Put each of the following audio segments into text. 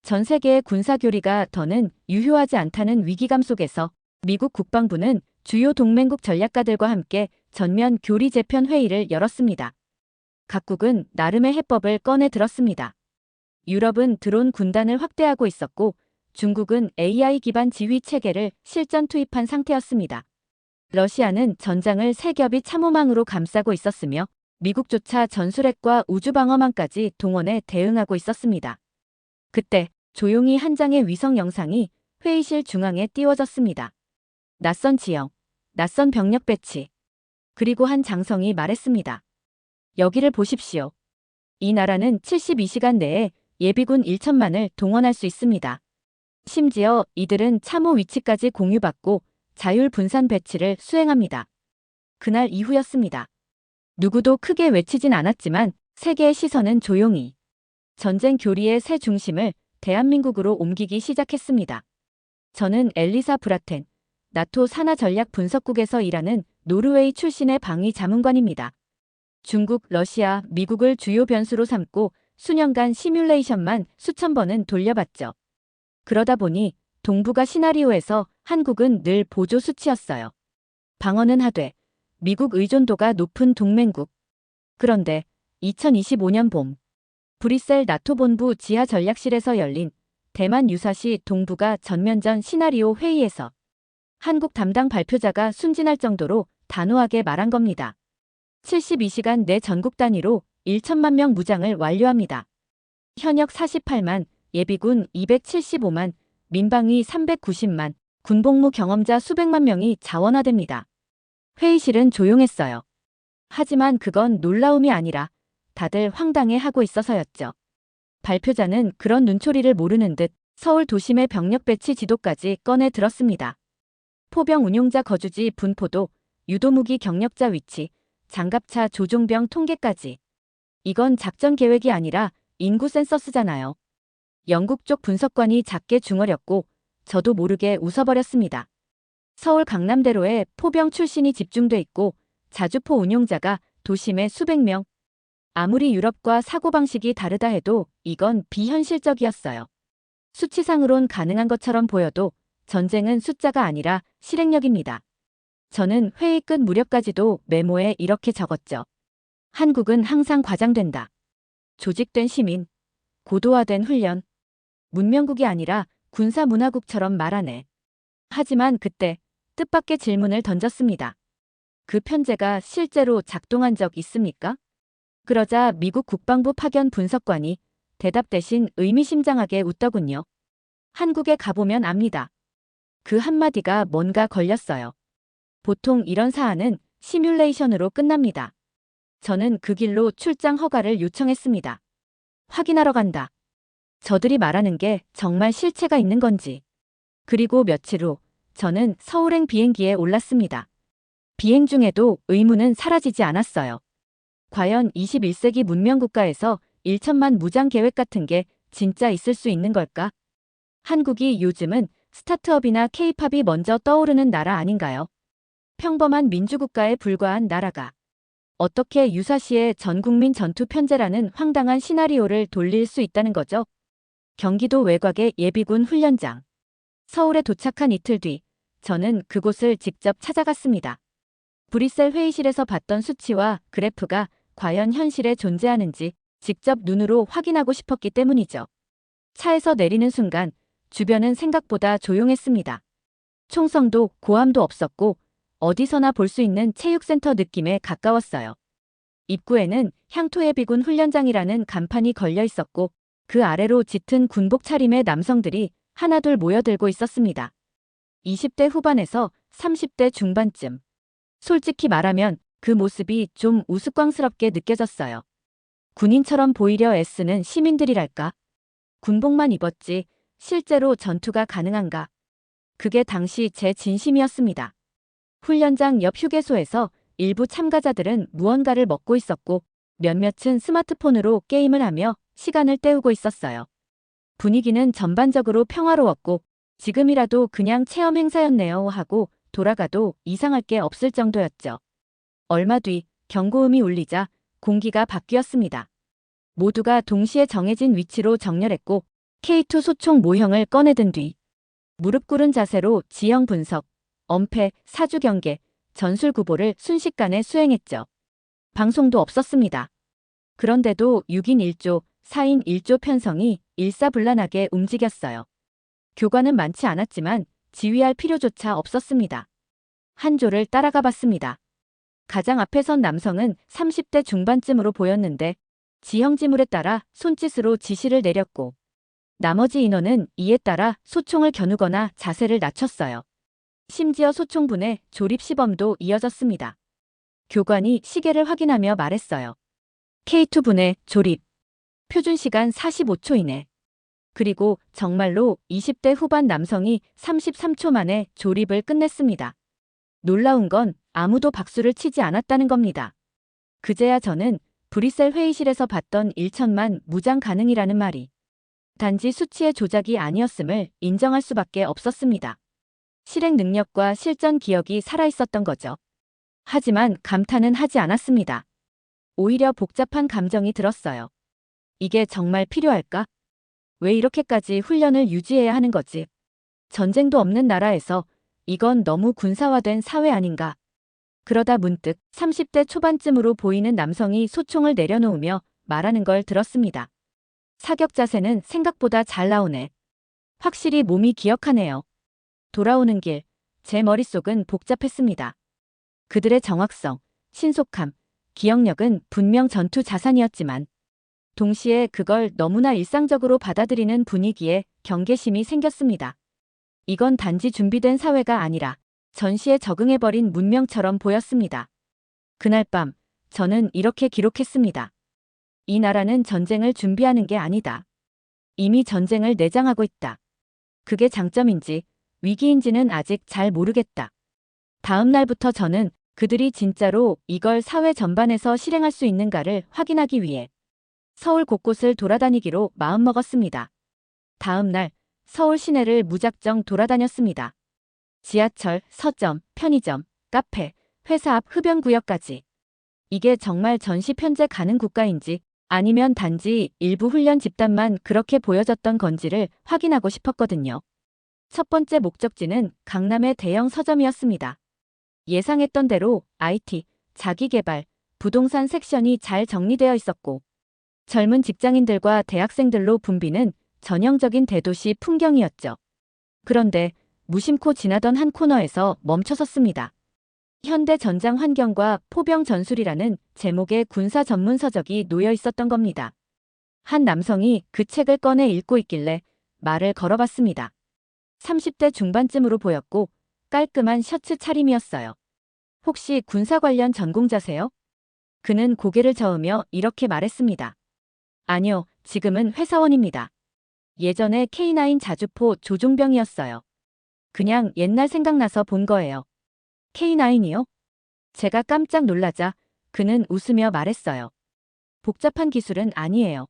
전 세계의 군사교리가 더는 유효하지 않다는 위기감 속에서 미국 국방부는 주요 동맹국 전략가들과 함께 전면 교리 재편 회의를 열었습니다. 각국은 나름의 해법을 꺼내 들었습니다. 유럽은 드론 군단을 확대하고 있었고 중국은 AI 기반 지휘 체계를 실전 투입한 상태였습니다. 러시아는 전장을 세 겹이 참호망으로 감싸고 있었으며 미국조차 전술핵과 우주방어망까지 동원해 대응하고 있었습니다. 그때 조용히 한 장의 위성 영상이 회의실 중앙에 띄워졌습니다. 낯선 지형, 낯선 병력 배치. 그리고 한 장성이 말했습니다. 여기를 보십시오. 이 나라는 72시간 내에 예비군 1천만을 동원할 수 있습니다. 심지어 이들은 참호 위치까지 공유받고 자율 분산 배치를 수행합니다. 그날 이후였습니다. 누구도 크게 외치진 않았지만 세계의 시선은 조용히 전쟁 교리의 새 중심을 대한민국으로 옮기기 시작했습니다. 저는 엘리사 브라텐, 나토 산하 전략 분석국에서 일하는 노르웨이 출신의 방위 자문관입니다. 중국, 러시아, 미국을 주요 변수로 삼고 수년간 시뮬레이션만 수천 번은 돌려봤죠. 그러다 보니 동북아 시나리오에서 한국은 늘 보조 수치였어요. 방어는 하되 미국 의존도가 높은 동맹국. 그런데 2025년 봄 브뤼셀 나토 본부 지하 전략실에서 열린 대만 유사시 동북아 전면전 시나리오 회의에서 한국 담당 발표자가 순진할 정도로 단호하게 말한 겁니다. 72시간 내 전국 단위로 1천만 명 무장을 완료합니다. 현역 48만, 예비군 275만, 민방위 390만, 군복무 경험자 수백만 명이 자원화됩니다. 회의실은 조용했어요. 하지만 그건 놀라움이 아니라 다들 황당해하고 있어서였죠. 발표자는 그런 눈초리를 모르는 듯 서울 도심의 병력 배치 지도까지 꺼내 들었습니다. 포병 운용자 거주지 분포도, 유도무기 경력자 위치, 장갑차 조종병 통계까지. 이건 작전 계획이 아니라 인구 센서스잖아요. 영국 쪽 분석관이 작게 중얼였고 저도 모르게 웃어버렸습니다. 서울 강남대로에 포병 출신이 집중돼 있고 자주포 운용자가 도심에 수백 명. 아무리 유럽과 사고방식이 다르다 해도 이건 비현실적이었어요. 수치상으론 가능한 것처럼 보여도 전쟁은 숫자가 아니라 실행력입니다. 저는 회의 끝 무렵까지도 메모에 이렇게 적었죠. 한국은 항상 과장된다. 조직된 시민, 고도화된 훈련, 문명국이 아니라 군사문화국처럼 말하네. 하지만 그때 뜻밖의 질문을 던졌습니다. 그 편제가 실제로 작동한 적 있습니까? 그러자 미국 국방부 파견 분석관이 대답 대신 의미심장하게 웃더군요. 한국에 가보면 압니다. 그 한마디가 뭔가 걸렸어요. 보통 이런 사안은 시뮬레이션으로 끝납니다. 저는 그 길로 출장 허가를 요청했습니다. 확인하러 간다. 저들이 말하는 게 정말 실체가 있는 건지. 그리고 며칠 후 저는 서울행 비행기에 올랐습니다. 비행 중에도 의문은 사라지지 않았어요. 과연 21세기 문명국가에서 1천만 무장 계획 같은 게 진짜 있을 수 있는 걸까? 한국이 요즘은 스타트업이나 케이팝이 먼저 떠오르는 나라 아닌가요? 평범한 민주국가에 불과한 나라가 어떻게 유사시에 전국민 전투 편제라는 황당한 시나리오를 돌릴 수 있다는 거죠? 경기도 외곽의 예비군 훈련장. 서울에 도착한 이틀 뒤 저는 그곳을 직접 찾아갔습니다. 브뤼셀 회의실에서 봤던 수치와 그래프가 과연 현실에 존재하는지 직접 눈으로 확인하고 싶었기 때문이죠. 차에서 내리는 순간 주변은 생각보다 조용했습니다. 총성도 고함도 없었고 어디서나 볼 수 있는 체육센터 느낌에 가까웠어요. 입구에는 향토예비군 훈련장이라는 간판이 걸려 있었고 그 아래로 짙은 군복 차림의 남성들이 하나둘 모여들고 있었습니다. 20대 후반에서 30대 중반쯤. 솔직히 말하면 그 모습이 좀 우스꽝스럽게 느껴졌어요. 군인처럼 보이려 애쓰는 시민들이랄까? 군복만 입었지 실제로 전투가 가능한가? 그게 당시 제 진심이었습니다. 훈련장 옆 휴게소에서 일부 참가자들은 무언가를 먹고 있었고 몇몇은 스마트폰으로 게임을 하며 시간을 때우고 있었어요. 분위기는 전반적으로 평화로웠고 지금이라도 그냥 체험 행사였네요 하고 돌아가도 이상할 게 없을 정도였죠. 얼마 뒤 경고음이 울리자 공기가 바뀌었습니다. 모두가 동시에 정해진 위치로 정렬했고 K2 소총 모형을 꺼내든 뒤 무릎 꿇은 자세로 지형 분석, 엄폐, 사주 경계, 전술 구보를 순식간에 수행했죠. 방송도 없었습니다. 그런데도 6인 1조, 4인 1조 편성이 일사불란하게 움직였어요. 교관은 많지 않았지만 지휘할 필요조차 없었습니다. 한 조를 따라가 봤습니다. 가장 앞에 선 남성은 30대 중반쯤으로 보였는데 지형지물에 따라 손짓으로 지시를 내렸고 나머지 인원은 이에 따라 소총을 겨누거나 자세를 낮췄어요. 심지어 소총분의 조립 시범도 이어졌습니다. 교관이 시계를 확인하며 말했어요. K2분의 조립. 표준시간 45초 이내. 그리고 정말로 20대 후반 남성이 33초 만에 조립을 끝냈습니다. 놀라운 건 아무도 박수를 치지 않았다는 겁니다. 그제야 저는 브뤼셀 회의실에서 봤던 1천만 무장 가능이라는 말이 단지 수치의 조작이 아니었음을 인정할 수밖에 없었습니다. 실행 능력과 실전 기억이 살아있었던 거죠. 하지만 감탄은 하지 않았습니다. 오히려 복잡한 감정이 들었어요. 이게 정말 필요할까? 왜 이렇게까지 훈련을 유지해야 하는 거지? 전쟁도 없는 나라에서 이건 너무 군사화된 사회 아닌가? 그러다 문득 30대 초반쯤으로 보이는 남성이 소총을 내려놓으며 말하는 걸 들었습니다. 사격 자세는 생각보다 잘 나오네. 확실히 몸이 기억하네요. 돌아오는 길, 제 머릿속은 복잡했습니다. 그들의 정확성, 신속함, 기억력은 분명 전투 자산이었지만 동시에 그걸 너무나 일상적으로 받아들이는 분위기에 경계심이 생겼습니다. 이건 단지 준비된 사회가 아니라 전시에 적응해버린 문명처럼 보였습니다. 그날 밤 저는 이렇게 기록했습니다. 이 나라는 전쟁을 준비하는 게 아니다. 이미 전쟁을 내장하고 있다. 그게 장점인지 위기인지는 아직 잘 모르겠다. 다음 날부터 저는 그들이 진짜로 이걸 사회 전반에서 실행할 수 있는가를 확인하기 위해 서울 곳곳을 돌아다니기로 마음먹었습니다. 다음 날 서울 시내를 무작정 돌아다녔습니다. 지하철, 서점, 편의점, 카페, 회사 앞 흡연구역까지. 이게 정말 전시 편제 가능 국가인지 아니면 단지 일부 훈련 집단만 그렇게 보여졌던 건지를 확인하고 싶었거든요. 첫 번째 목적지는 강남의 대형 서점이었습니다. 예상했던 대로 IT, 자기개발, 부동산 섹션이 잘 정리되어 있었고 젊은 직장인들과 대학생들로 붐비는 전형적인 대도시 풍경이었죠. 그런데 무심코 지나던 한 코너에서 멈춰섰습니다. 현대 전장 환경과 포병 전술이라는 제목의 군사 전문 서적이 놓여 있었던 겁니다. 한 남성이 그 책을 꺼내 읽고 있길래 말을 걸어봤습니다. 30대 중반쯤으로 보였고 깔끔한 셔츠 차림이었어요. 혹시 군사 관련 전공자세요? 그는 고개를 저으며 이렇게 말했습니다. 아니요, 지금은 회사원입니다. 예전에 K9 자주포 조종병이었어요. 그냥 옛날 생각나서 본 거예요. K9이요? 제가 깜짝 놀라자 그는 웃으며 말했어요. 복잡한 기술은 아니에요.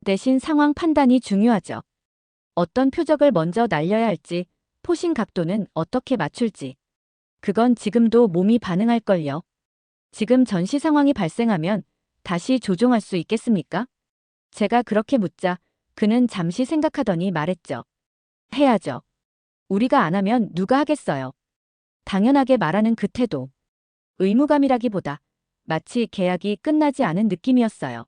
대신 상황 판단이 중요하죠. 어떤 표적을 먼저 날려야 할지, 포신 각도는 어떻게 맞출지. 그건 지금도 몸이 반응할걸요. 지금 전시 상황이 발생하면 다시 조종할 수 있겠습니까? 제가 그렇게 묻자 그는 잠시 생각하더니 말했죠. 해야죠. 우리가 안 하면 누가 하겠어요. 당연하게 말하는 그 태도. 의무감이라기보다 마치 계약이 끝나지 않은 느낌이었어요.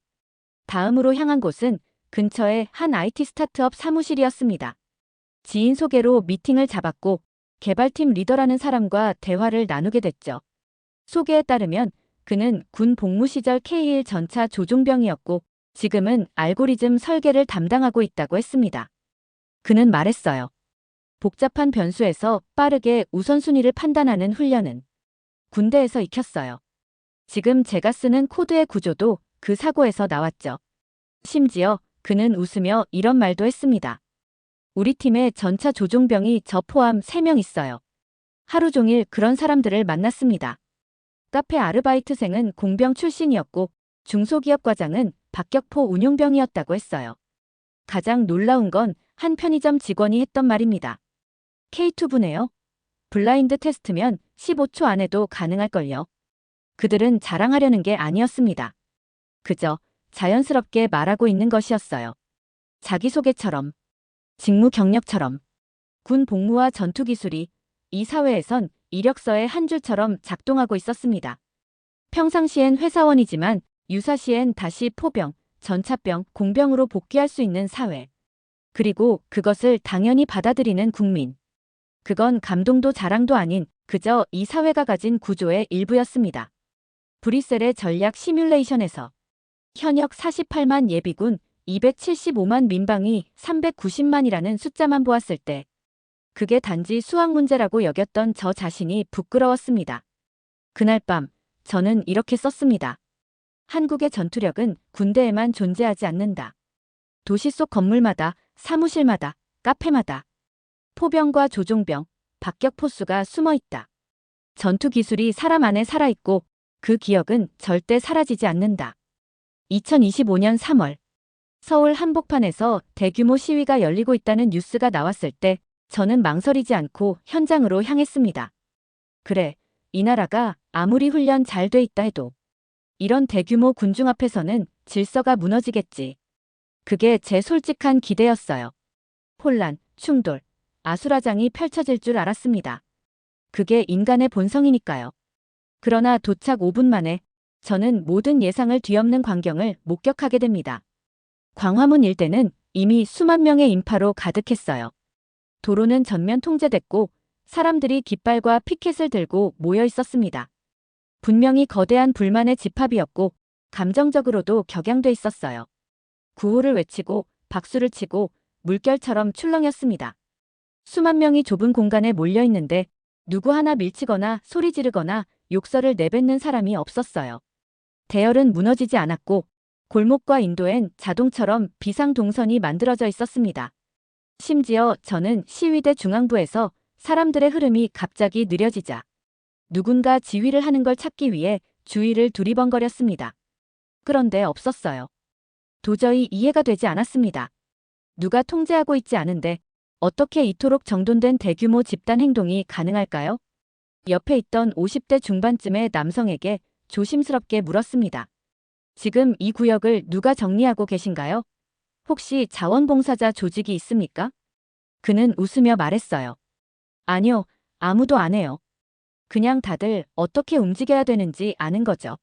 다음으로 향한 곳은 근처의 한 IT 스타트업 사무실이었습니다. 지인 소개로 미팅을 잡았고 개발팀 리더라는 사람과 대화를 나누게 됐죠. 소개에 따르면 그는 군 복무 시절 K1 전차 조종병이었고 지금은 알고리즘 설계를 담당하고 있다고 했습니다. 그는 말했어요. 복잡한 변수에서 빠르게 우선순위를 판단하는 훈련은 군대에서 익혔어요. 지금 제가 쓰는 코드의 구조도 그 사고에서 나왔죠. 심지어 그는 웃으며 이런 말도 했습니다. 우리 팀에 전차 조종병이 저 포함 3명 있어요. 하루 종일 그런 사람들을 만났습니다. 카페 아르바이트생은 공병 출신이었고 중소기업 과장은 박격포 운용병이었다고 했어요. 가장 놀라운 건 한 편의점 직원이 했던 말입니다. K2부네요. 블라인드 테스트면 15초 안에도 가능할걸요. 그들은 자랑하려는 게 아니었습니다. 그저 자연스럽게 말하고 있는 것이었어요. 자기소개처럼 직무 경력처럼. 군 복무와 전투 기술이 이 사회에선 이력서의 한 줄처럼 작동하고 있었습니다. 평상시엔 회사원이지만 유사시엔 다시 포병, 전차병, 공병으로 복귀할 수 있는 사회. 그리고 그것을 당연히 받아들이는 국민. 그건 감동도 자랑도 아닌 그저 이 사회가 가진 구조의 일부였습니다. 브뤼셀의 전략 시뮬레이션에서 현역 48만 예비군 275만 민방위 390만이라는 숫자만 보았을 때 그게 단지 수학 문제라고 여겼던 저 자신이 부끄러웠습니다. 그날 밤 저는 이렇게 썼습니다. 한국의 전투력은 군대에만 존재하지 않는다. 도시 속 건물마다, 사무실마다, 카페마다 포병과 조종병, 박격포수가 숨어 있다. 전투 기술이 사람 안에 살아있고 그 기억은 절대 사라지지 않는다. 2025년 3월 서울 한복판에서 대규모 시위가 열리고 있다는 뉴스가 나왔을 때 저는 망설이지 않고 현장으로 향했습니다. 그래, 이 나라가 아무리 훈련 잘 돼 있다 해도 이런 대규모 군중 앞에서는 질서가 무너지겠지. 그게 제 솔직한 기대였어요. 혼란, 충돌, 아수라장이 펼쳐질 줄 알았습니다. 그게 인간의 본성이니까요. 그러나 도착 5분 만에 저는 모든 예상을 뒤엎는 광경을 목격하게 됩니다. 광화문 일대는 이미 수만 명의 인파로 가득했어요. 도로는 전면 통제됐고 사람들이 깃발과 피켓을 들고 모여 있었습니다. 분명히 거대한 불만의 집합이었고 감정적으로도 격양돼 있었어요. 구호를 외치고 박수를 치고 물결처럼 출렁였습니다. 수만 명이 좁은 공간에 몰려 있는데 누구 하나 밀치거나 소리 지르거나 욕설을 내뱉는 사람이 없었어요. 대열은 무너지지 않았고 골목과 인도엔 자동처럼 비상동선이 만들어져 있었습니다. 심지어 저는 시위대 중앙부에서 사람들의 흐름이 갑자기 느려지자 누군가 지휘를 하는 걸 찾기 위해 주위를 두리번거렸습니다. 그런데 없었어요. 도저히 이해가 되지 않았습니다. 누가 통제하고 있지 않은데 어떻게 이토록 정돈된 대규모 집단 행동이 가능할까요? 옆에 있던 50대 중반쯤의 남성에게 조심스럽게 물었습니다. 지금 이 구역을 누가 정리하고 계신가요? 혹시 자원봉사자 조직이 있습니까? 그는 웃으며 말했어요. 아니요, 아무도 안 해요. 그냥 다들 어떻게 움직여야 되는지 아는 거죠.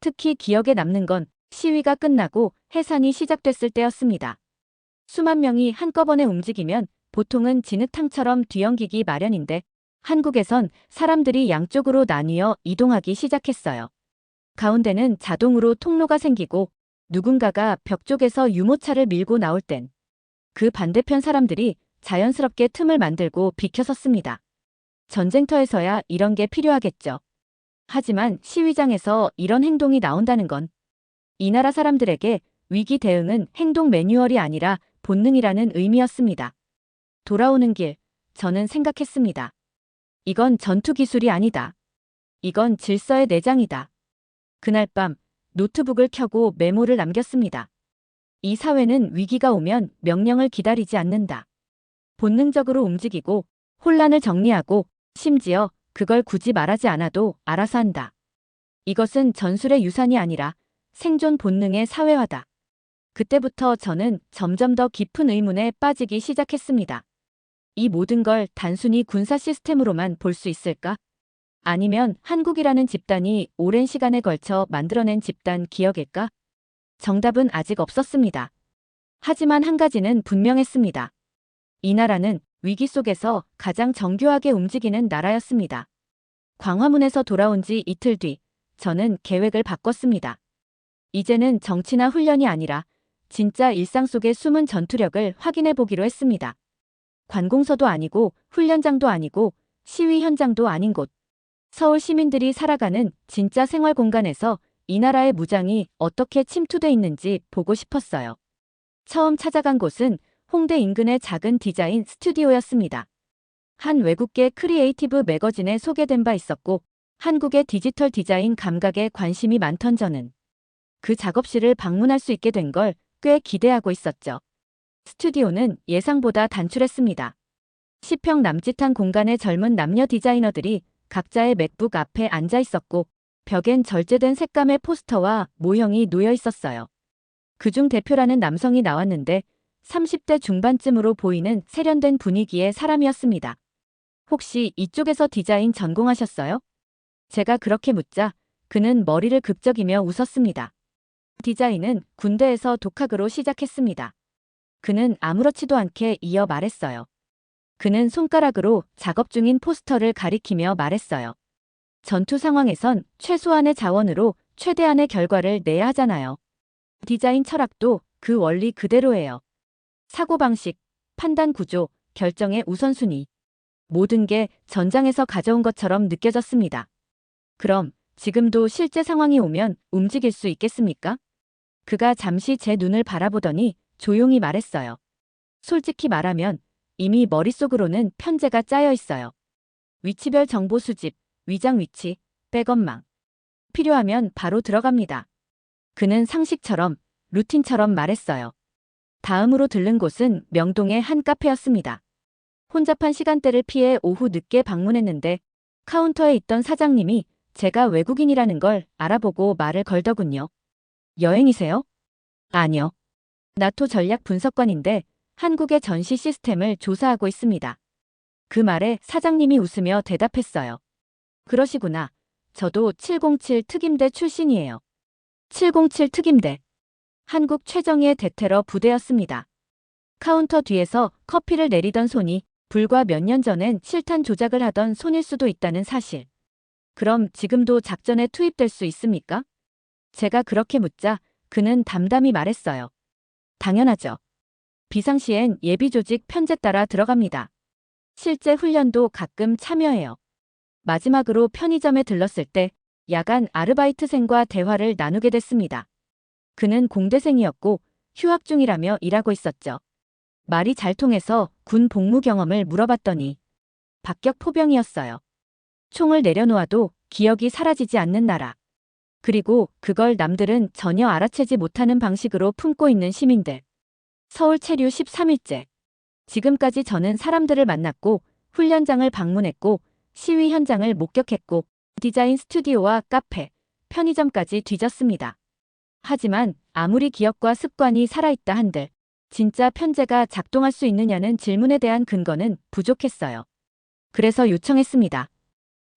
특히 기억에 남는 건 시위가 끝나고 해산이 시작됐을 때였습니다. 수만 명이 한꺼번에 움직이면 보통은 진흙탕처럼 뒤엉키기 마련인데 한국에선 사람들이 양쪽으로 나뉘어 이동하기 시작했어요. 가운데는 자동으로 통로가 생기고 누군가가 벽 쪽에서 유모차를 밀고 나올 땐 그 반대편 사람들이 자연스럽게 틈을 만들고 비켜섰습니다. 전쟁터에서야 이런 게 필요하겠죠. 하지만 시위장에서 이런 행동이 나온다는 건 이 나라 사람들에게 위기 대응은 행동 매뉴얼이 아니라 본능이라는 의미였습니다. 돌아오는 길, 저는 생각했습니다. 이건 전투 기술이 아니다. 이건 질서의 내장이다. 그날 밤 노트북을 켜고 메모를 남겼습니다. 이 사회는 위기가 오면 명령을 기다리지 않는다. 본능적으로 움직이고 혼란을 정리하고 심지어 그걸 굳이 말하지 않아도 알아서 한다. 이것은 전술의 유산이 아니라 생존 본능의 사회화다. 그때부터 저는 점점 더 깊은 의문에 빠지기 시작했습니다. 이 모든 걸 단순히 군사 시스템으로만 볼 수 있을까? 아니면 한국이라는 집단이 오랜 시간에 걸쳐 만들어낸 집단 기억일까? 정답은 아직 없었습니다. 하지만 한 가지는 분명했습니다. 이 나라는 위기 속에서 가장 정교하게 움직이는 나라였습니다. 광화문에서 돌아온 지 이틀 뒤, 저는 계획을 바꿨습니다. 이제는 정치나 훈련이 아니라 진짜 일상 속의 숨은 전투력을 확인해 보기로 했습니다. 관공서도 아니고 훈련장도 아니고 시위 현장도 아닌 곳. 서울 시민들이 살아가는 진짜 생활 공간에서 이 나라의 무장이 어떻게 침투돼 있는지 보고 싶었어요. 처음 찾아간 곳은 홍대 인근의 작은 디자인 스튜디오였습니다. 한 외국계 크리에이티브 매거진에 소개된 바 있었고 한국의 디지털 디자인 감각에 관심이 많던 저는 그 작업실을 방문할 수 있게 된 걸 꽤 기대하고 있었죠. 스튜디오는 예상보다 단출했습니다. 10평 남짓한 공간의 젊은 남녀 디자이너들이 각자의 맥북 앞에 앉아 있었고 벽엔 절제된 색감의 포스터와 모형이 놓여 있었어요. 그중 대표라는 남성이 나왔는데 30대 중반쯤으로 보이는 세련된 분위기의 사람이었습니다. 혹시 이쪽에서 디자인 전공하셨어요? 제가 그렇게 묻자 그는 머리를 극적이며 웃었습니다. 디자인은 군대에서 독학으로 시작했습니다. 그는 아무렇지도 않게 이어 말했어요. 그는 손가락으로 작업 중인 포스터를 가리키며 말했어요. 전투 상황에선 최소한의 자원으로 최대한의 결과를 내야 하잖아요. 디자인 철학도 그 원리 그대로예요. 사고방식, 판단 구조, 결정의 우선순위. 모든 게 전장에서 가져온 것처럼 느껴졌습니다. 그럼 지금도 실제 상황이 오면 움직일 수 있겠습니까? 그가 잠시 제 눈을 바라보더니 조용히 말했어요. 솔직히 말하면 이미 머릿속으로는 편제가 짜여 있어요. 위치별 정보 수집, 위장 위치, 백업망. 필요하면 바로 들어갑니다. 그는 상식처럼, 루틴처럼 말했어요. 다음으로 들른 곳은 명동의 한 카페였습니다. 혼잡한 시간대를 피해 오후 늦게 방문했는데 카운터에 있던 사장님이 제가 외국인이라는 걸 알아보고 말을 걸더군요. 여행이세요? 아니요. 나토 전략 분석관인데 한국의 전시 시스템을 조사하고 있습니다. 그 말에 사장님이 웃으며 대답했어요. 그러시구나. 저도 707 특임대 출신이에요. 707 특임대. 한국 최정예 대테러 부대였습니다. 카운터 뒤에서 커피를 내리던 손이 불과 몇 년 전엔 실탄 조작을 하던 손일 수도 있다는 사실. 그럼 지금도 작전에 투입될 수 있습니까? 제가 그렇게 묻자 그는 담담히 말했어요. 당연하죠. 비상시엔 예비조직 편제 따라 들어갑니다. 실제 훈련도 가끔 참여해요. 마지막으로 편의점에 들렀을 때 야간 아르바이트생과 대화를 나누게 됐습니다. 그는 공대생이었고 휴학 중이라며 일하고 있었죠. 말이 잘 통해서 군 복무 경험을 물어봤더니 박격 포병이었어요. 총을 내려놓아도 기억이 사라지지 않는 나라. 그리고 그걸 남들은 전혀 알아채지 못하는 방식으로 품고 있는 시민들. 서울 체류 13일째. 지금까지 저는 사람들을 만났고 훈련장을 방문했고 시위 현장을 목격했고 디자인 스튜디오와 카페, 편의점까지 뒤졌습니다. 하지만 아무리 기억과 습관이 살아있다 한들 진짜 편제가 작동할 수 있느냐는 질문에 대한 근거는 부족했어요. 그래서 요청했습니다.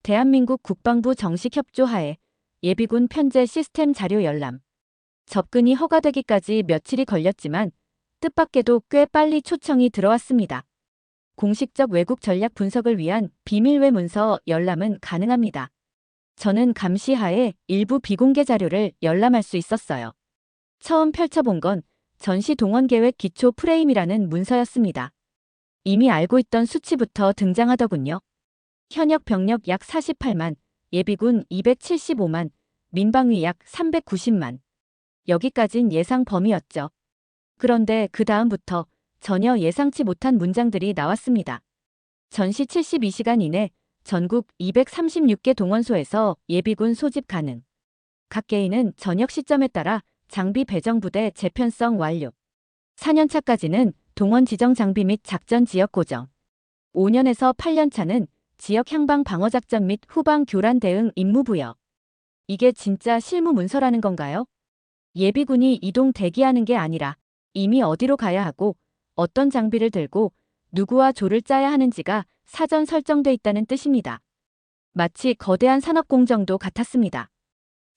대한민국 국방부 정식 협조하에 예비군 편제 시스템 자료 열람. 접근이 허가되기까지 며칠이 걸렸지만 뜻밖에도 꽤 빨리 초청이 들어왔습니다. 공식적 외국 전략 분석을 위한 비밀외 문서 열람은 가능합니다. 저는 감시하에 일부 비공개 자료를 열람할 수 있었어요. 처음 펼쳐본 건 전시 동원 계획 기초 프레임이라는 문서였습니다. 이미 알고 있던 수치부터 등장하더군요. 현역 병력 약 48만, 예비군 275만, 민방위 약 390만. 여기까진 예상 범위였죠. 그런데 그 다음부터 전혀 예상치 못한 문장들이 나왔습니다. 전시 72시간 이내 전국 236개 동원소에서 예비군 소집 가능. 각 개인은 전역 시점에 따라 장비 배정 부대 재편성 완료. 4년차까지는 동원 지정 장비 및 작전 지역 고정. 5년에서 8년차는 지역 향방 방어작전 및 후방 교란 대응 임무 부여. 이게 진짜 실무 문서라는 건가요? 예비군이 이동 대기하는 게 아니라 이미 어디로 가야 하고 어떤 장비를 들고 누구와 조를 짜야 하는지가 사전 설정돼 있다는 뜻입니다. 마치 거대한 산업공정도 같았습니다.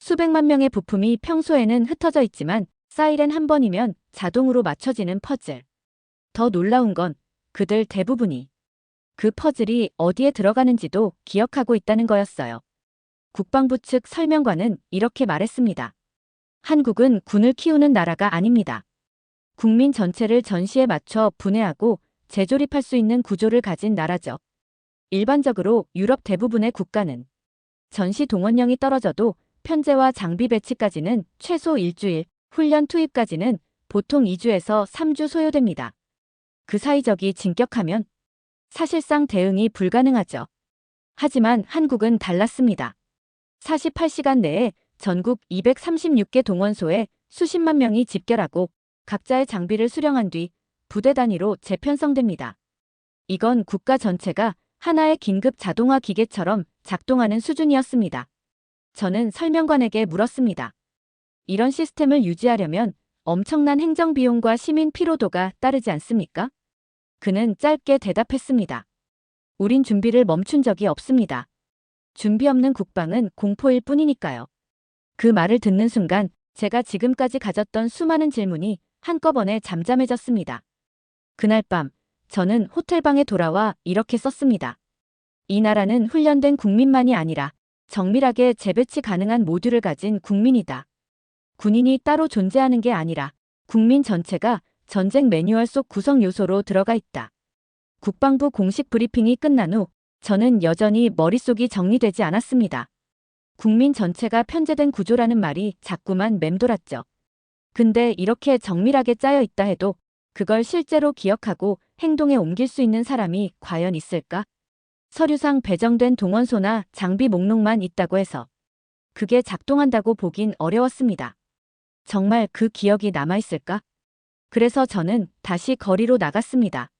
수백만 명의 부품이 평소에는 흩어져 있지만 사이렌 한 번이면 자동으로 맞춰지는 퍼즐. 더 놀라운 건 그들 대부분이 그 퍼즐이 어디에 들어가는지도 기억하고 있다는 거였어요. 국방부 측 설명관은 이렇게 말했습니다. 한국은 군을 키우는 나라가 아닙니다. 국민 전체를 전시에 맞춰 분해하고 재조립할 수 있는 구조를 가진 나라죠. 일반적으로 유럽 대부분의 국가는 전시 동원령이 떨어져도 편제와 장비 배치까지는 최소 일주일, 훈련 투입까지는 보통 2주에서 3주 소요됩니다. 그 사이적이 진격하면 사실상 대응이 불가능하죠. 하지만 한국은 달랐습니다. 48시간 내에 전국 236개 동원소에 수십만 명이 집결하고 각자의 장비를 수령한 뒤 부대 단위로 재편성됩니다. 이건 국가 전체가 하나의 긴급 자동화 기계처럼 작동하는 수준이었습니다. 저는 설명관에게 물었습니다. 이런 시스템을 유지하려면 엄청난 행정비용과 시민 피로도가 따르지 않습니까? 그는 짧게 대답했습니다. 우린 준비를 멈춘 적이 없습니다. 준비 없는 국방은 공포일 뿐이니까요. 그 말을 듣는 순간 제가 지금까지 가졌던 수많은 질문이 한꺼번에 잠잠해졌습니다. 그날 밤 저는 호텔방에 돌아와 이렇게 썼습니다. 이 나라는 훈련된 국민만이 아니라 정밀하게 재배치 가능한 모듈을 가진 국민이다. 군인이 따로 존재하는 게 아니라 국민 전체가 전쟁 매뉴얼 속 구성 요소로 들어가 있다. 국방부 공식 브리핑이 끝난 후 저는 여전히 머릿속이 정리되지 않았습니다. 국민 전체가 편제된 구조라는 말이 자꾸만 맴돌았죠. 근데 이렇게 정밀하게 짜여 있다 해도 그걸 실제로 기억하고 행동에 옮길 수 있는 사람이 과연 있을까? 서류상 배정된 동원소나 장비 목록만 있다고 해서 그게 작동한다고 보긴 어려웠습니다. 정말 그 기억이 남아있을까? 그래서 저는 다시 거리로 나갔습니다.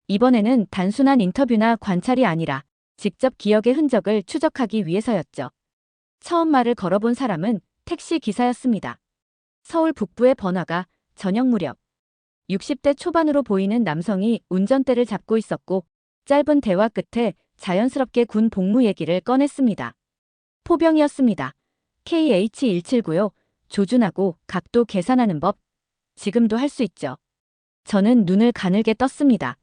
이번에는 단순한 인터뷰나 관찰이 아니라 직접 기억의 흔적을 추적하기 위해서였죠. 처음 말을 걸어본 사람은 택시 기사였습니다. 서울 북부의 번화가 저녁 무렵 60대 초반으로 보이는 남성이 운전대를 잡고 있었고 짧은 대화 끝에 자연스럽게 군 복무 얘기를 꺼냈습니다. 포병이었습니다. KH-179요. 조준하고 각도 계산하는 법. 지금도 할 수 있죠. 저는 눈을 가늘게 떴습니다.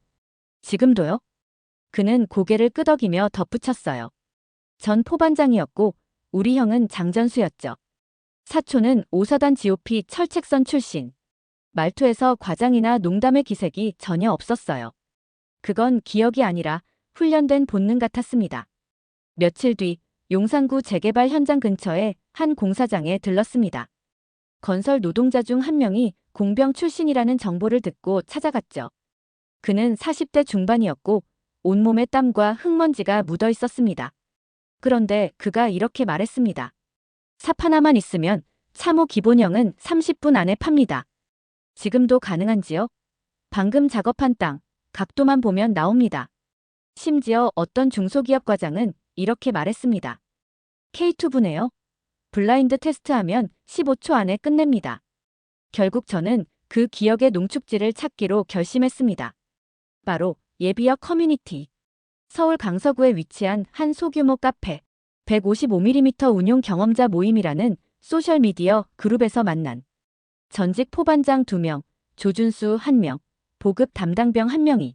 지금도요? 그는 고개를 끄덕이며 덧붙였어요. 전 포반장이었고 우리 형은 장전수였죠. 사촌은 5사단 GOP 철책선 출신. 말투에서 과장이나 농담의 기색이 전혀 없었어요. 그건 기억이 아니라 훈련된 본능 같았습니다. 며칠 뒤 용산구 재개발 현장 근처에 한 공사장에 들렀습니다. 건설 노동자 중 한 명이 공병 출신이라는 정보를 듣고 찾아갔죠. 그는 40대 중반이었고 온몸에 땀과 흙먼지가 묻어 있었습니다. 그런데 그가 이렇게 말했습니다. 삽 하나만 있으면 참호 기본형은 30분 안에 팝니다. 지금도 가능한지요? 방금 작업한 땅, 각도만 보면 나옵니다. 심지어 어떤 중소기업 과장은 이렇게 말했습니다. K2분해요. 블라인드 테스트하면 15초 안에 끝냅니다. 결국 저는 그 기억의 농축지를 찾기로 결심했습니다. 바로 예비역 커뮤니티. 서울 강서구에 위치한 한 소규모 카페, 155mm 운용 경험자 모임이라는 소셜미디어 그룹에서 만난 전직 포반장 2명, 조준수 1명, 보급 담당병 1명이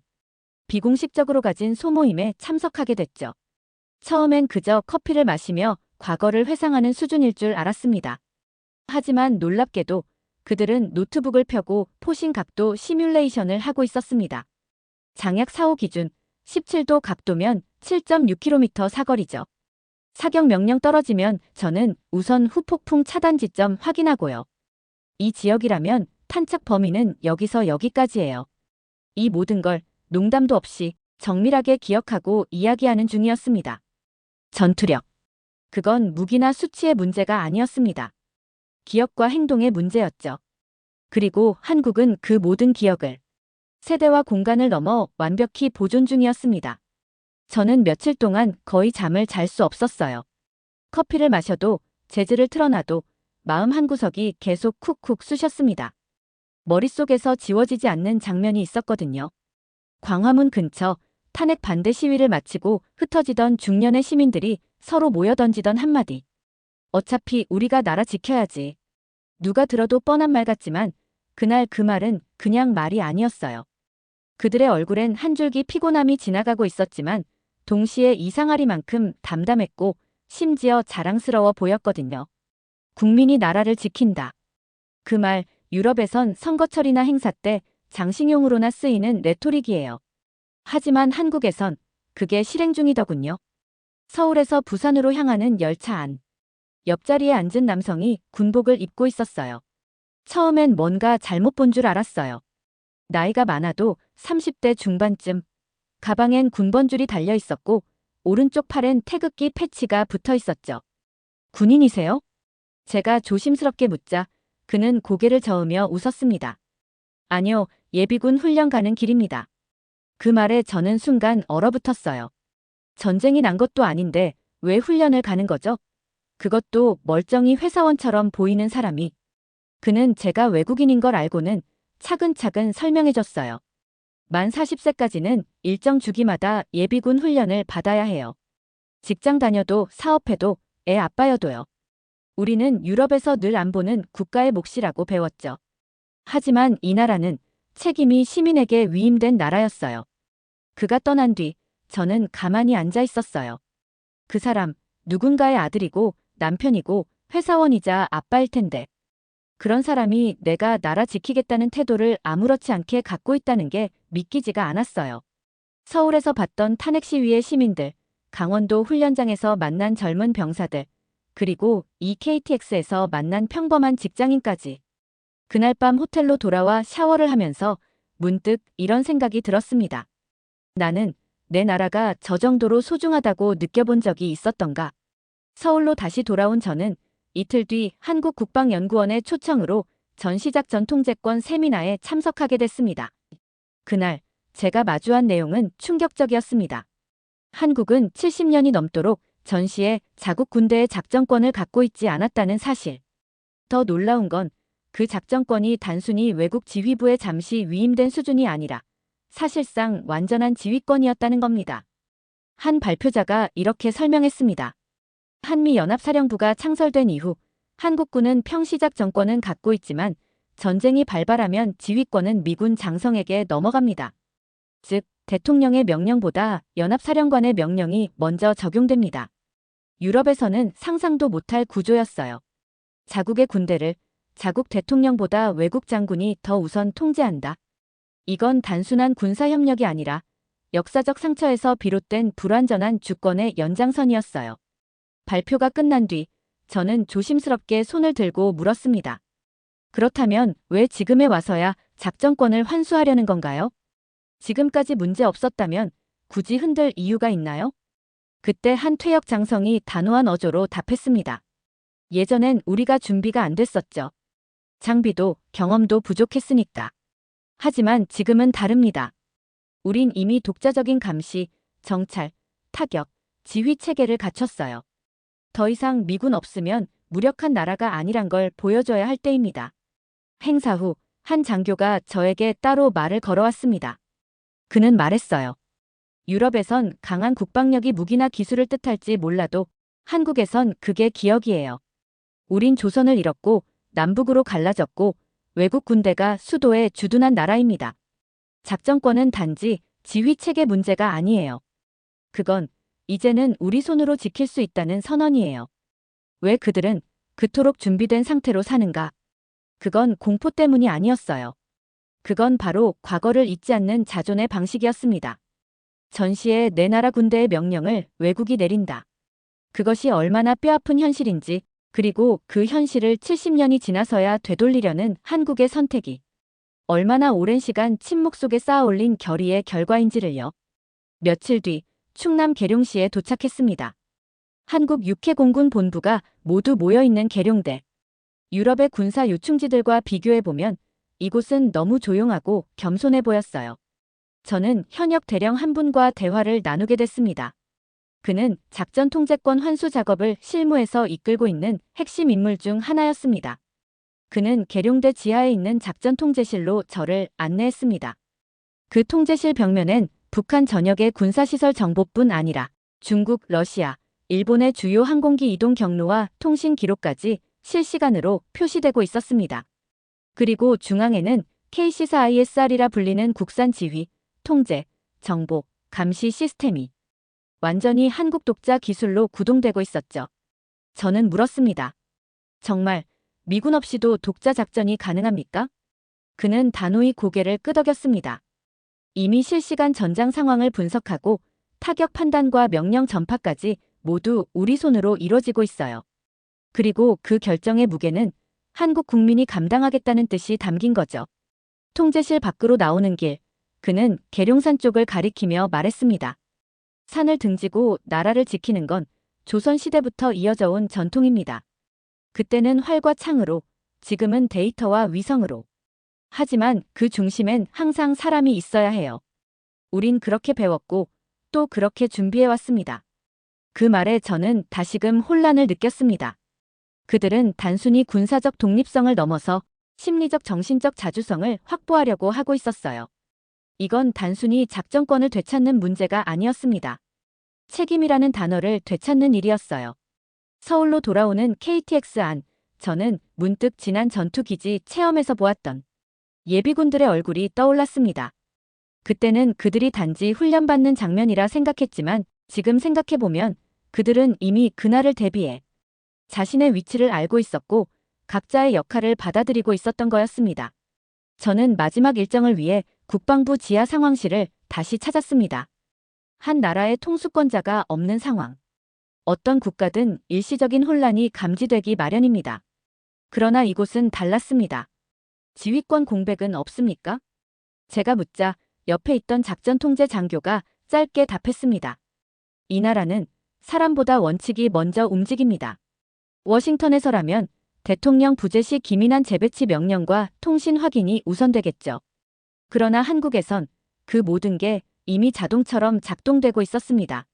비공식적으로 가진 소모임에 참석하게 됐죠. 처음엔 그저 커피를 마시며 과거를 회상하는 수준일 줄 알았습니다. 하지만 놀랍게도 그들은 노트북을 펴고 포신 각도 시뮬레이션을 하고 있었습니다. 장약 4호 기준 17도 각도면 7.6km 사거리죠. 사격 명령 떨어지면 저는 우선 후폭풍 차단 지점 확인하고요. 이 지역이라면 탄착 범위는 여기서 여기까지예요. 이 모든 걸 농담도 없이 정밀하게 기억하고 이야기하는 중이었습니다. 전투력. 그건 무기나 수치의 문제가 아니었습니다. 기억과 행동의 문제였죠. 그리고 한국은 그 모든 기억을 세대와 공간을 넘어 완벽히 보존 중이었습니다. 저는 며칠 동안 거의 잠을 잘 수 없었어요. 커피를 마셔도 재즈를 틀어놔도 마음 한구석이 계속 쿡쿡 쑤셨습니다. 머릿속에서 지워지지 않는 장면이 있었거든요. 광화문 근처 탄핵 반대 시위를 마치고 흩어지던 중년의 시민들이 서로 모여 던지던 한마디. 어차피 우리가 나라 지켜야지. 누가 들어도 뻔한 말 같지만 그날 그 말은 그냥 말이 아니었어요. 그들의 얼굴엔 한 줄기 피곤함이 지나가고 있었지만 동시에 이상하리만큼 담담했고 심지어 자랑스러워 보였거든요. 국민이 나라를 지킨다. 그 말 유럽에선 선거철이나 행사 때 장식용으로나 쓰이는 레토릭이에요. 하지만 한국에선 그게 실행 중이더군요. 서울에서 부산으로 향하는 열차 안. 옆자리에 앉은 남성이 군복을 입고 있었어요. 처음엔 뭔가 잘못 본 줄 알았어요. 나이가 많아도 30대 중반쯤. 가방엔 군번줄이 달려 있었고 오른쪽 팔엔 태극기 패치가 붙어 있었죠. 군인이세요? 제가 조심스럽게 묻자 그는 고개를 저으며 웃었습니다. 아니요, 예비군 훈련 가는 길입니다. 그 말에 저는 순간 얼어붙었어요. 전쟁이 난 것도 아닌데 왜 훈련을 가는 거죠? 그것도 멀쩡히 회사원처럼 보이는 사람이. 그는 제가 외국인인 걸 알고는 차근차근 설명해줬어요. 만 40세까지는 일정 주기마다 예비군 훈련을 받아야 해요. 직장 다녀도 사업해도 애 아빠여도요. 우리는 유럽에서 늘 안 보는 국가의 몫이라고 배웠죠. 하지만 이 나라는 책임이 시민에게 위임된 나라였어요. 그가 떠난 뒤 저는 가만히 앉아 있었어요. 그 사람, 누군가의 아들이고 남편이고 회사원이자 아빠일 텐데. 그런 사람이 내가 나라 지키겠다는 태도를 아무렇지 않게 갖고 있다는 게 믿기지가 않았어요. 서울에서 봤던 탄핵 시위의 시민들, 강원도 훈련장에서 만난 젊은 병사들, 그리고 이 KTX에서 만난 평범한 직장인까지. 그날 밤 호텔로 돌아와 샤워를 하면서 문득 이런 생각이 들었습니다. 나는 내 나라가 저 정도로 소중하다고 느껴본 적이 있었던가. 서울로 다시 돌아온 저는 이틀 뒤 한국국방연구원의 초청으로 전시작전 통제권 세미나에 참석하게 됐습니다. 그날 제가 마주한 내용은 충격적이었습니다. 한국은 70년이 넘도록 전시에 자국 군대의 작전권을 갖고 있지 않았다는 사실. 더 놀라운 건 그 작전권이 단순히 외국 지휘부에 잠시 위임된 수준이 아니라 사실상 완전한 지휘권이었다는 겁니다. 한 발표자가 이렇게 설명했습니다. 한미연합사령부가 창설된 이후 한국군은 평시작 전권은 갖고 있지만 전쟁이 발발하면 지휘권은 미군 장성에게 넘어갑니다. 즉, 대통령의 명령보다 연합사령관의 명령이 먼저 적용됩니다. 유럽에서는 상상도 못할 구조였어요. 자국의 군대를 자국 대통령보다 외국 장군이 더 우선 통제한다. 이건 단순한 군사협력이 아니라 역사적 상처에서 비롯된 불완전한 주권의 연장선이었어요. 발표가 끝난 뒤 저는 조심스럽게 손을 들고 물었습니다. 그렇다면 왜 지금에 와서야 작전권을 환수하려는 건가요? 지금까지 문제 없었다면 굳이 흔들 이유가 있나요? 그때 한 퇴역 장성이 단호한 어조로 답했습니다. 예전엔 우리가 준비가 안 됐었죠. 장비도 경험도 부족했으니까. 하지만 지금은 다릅니다. 우린 이미 독자적인 감시, 정찰, 타격, 지휘 체계를 갖췄어요. 더 이상 미군 없으면 무력한 나라가 아니란 걸 보여줘야 할 때입니다. 행사 후 한 장교가 저에게 따로 말을 걸어왔습니다. 그는 말했어요. 유럽에선 강한 국방력이 무기나 기술을 뜻할지 몰라도 한국에선 그게 기억이에요. 우린 조선을 잃었고 남북으로 갈라졌고 외국 군대가 수도에 주둔한 나라입니다. 작전권은 단지 지휘체계 문제가 아니에요. 그건 이제는 우리 손으로 지킬 수 있다는 선언이에요. 왜 그들은 그토록 준비된 상태로 사는가? 그건 공포 때문이 아니었어요. 그건 바로 과거를 잊지 않는 자존의 방식이었습니다. 전시에 내 나라 군대의 명령을 외국이 내린다. 그것이 얼마나 뼈아픈 현실인지, 그리고 그 현실을 70년이 지나서야 되돌리려는 한국의 선택이 얼마나 오랜 시간 침묵 속에 쌓아올린 결의의 결과인지를요. 며칠 뒤 충남 계룡시에 도착했습니다. 한국 육해공군 본부가 모두 모여있는 계룡대. 유럽의 군사 요충지들과 비교해보면 이곳은 너무 조용하고 겸손해 보였어요. 저는 현역 대령 한 분과 대화를 나누게 됐습니다. 그는 작전 통제권 환수 작업을 실무에서 이끌고 있는 핵심 인물 중 하나였습니다. 그는 계룡대 지하에 있는 작전 통제실로 저를 안내했습니다. 그 통제실 벽면엔 북한 전역의 군사시설 정보뿐 아니라 중국, 러시아, 일본의 주요 항공기 이동 경로와 통신 기록까지 실시간으로 표시되고 있었습니다. 그리고 중앙에는 KC4ISR이라 불리는 국산 지휘, 통제, 정보, 감시 시스템이 완전히 한국 독자 기술로 구동되고 있었죠. 저는 물었습니다. 정말 미군 없이도 독자 작전이 가능합니까? 그는 단호히 고개를 끄덕였습니다. 이미 실시간 전장 상황을 분석하고 타격 판단과 명령 전파까지 모두 우리 손으로 이뤄지고 있어요. 그리고 그 결정의 무게는 한국 국민이 감당하겠다는 뜻이 담긴 거죠. 통제실 밖으로 나오는 길, 그는 계룡산 쪽을 가리키며 말했습니다. 산을 등지고 나라를 지키는 건 조선시대부터 이어져 온 전통입니다. 그때는 활과 창으로, 지금은 데이터와 위성으로. 하지만 그 중심엔 항상 사람이 있어야 해요. 우린 그렇게 배웠고 또 그렇게 준비해왔습니다. 그 말에 저는 다시금 혼란을 느꼈습니다. 그들은 단순히 군사적 독립성을 넘어서 심리적 정신적 자주성을 확보하려고 하고 있었어요. 이건 단순히 작전권을 되찾는 문제가 아니었습니다. 책임이라는 단어를 되찾는 일이었어요. 서울로 돌아오는 KTX 안, 저는 문득 지난 전투기지 체험에서 보았던 예비군들의 얼굴이 떠올랐습니다. 그때는 그들이 단지 훈련받는 장면이라 생각했지만 지금 생각해보면 그들은 이미 그날을 대비해 자신의 위치를 알고 있었고 각자의 역할을 받아들이고 있었던 거였습니다. 저는 마지막 일정을 위해 국방부 지하 상황실을 다시 찾았습니다. 한 나라의 통수권자가 없는 상황. 어떤 국가든 일시적인 혼란이 감지되기 마련입니다. 그러나 이곳은 달랐습니다. 지휘권 공백은 없습니까? 제가 묻자 옆에 있던 작전 통제 장교가 짧게 답했습니다. 이 나라는 사람보다 원칙이 먼저 움직입니다. 워싱턴에서라면 대통령 부재시 기민한 재배치 명령과 통신 확인이 우선되겠죠. 그러나 한국에선 그 모든 게 이미 자동처럼 작동되고 있었습니다.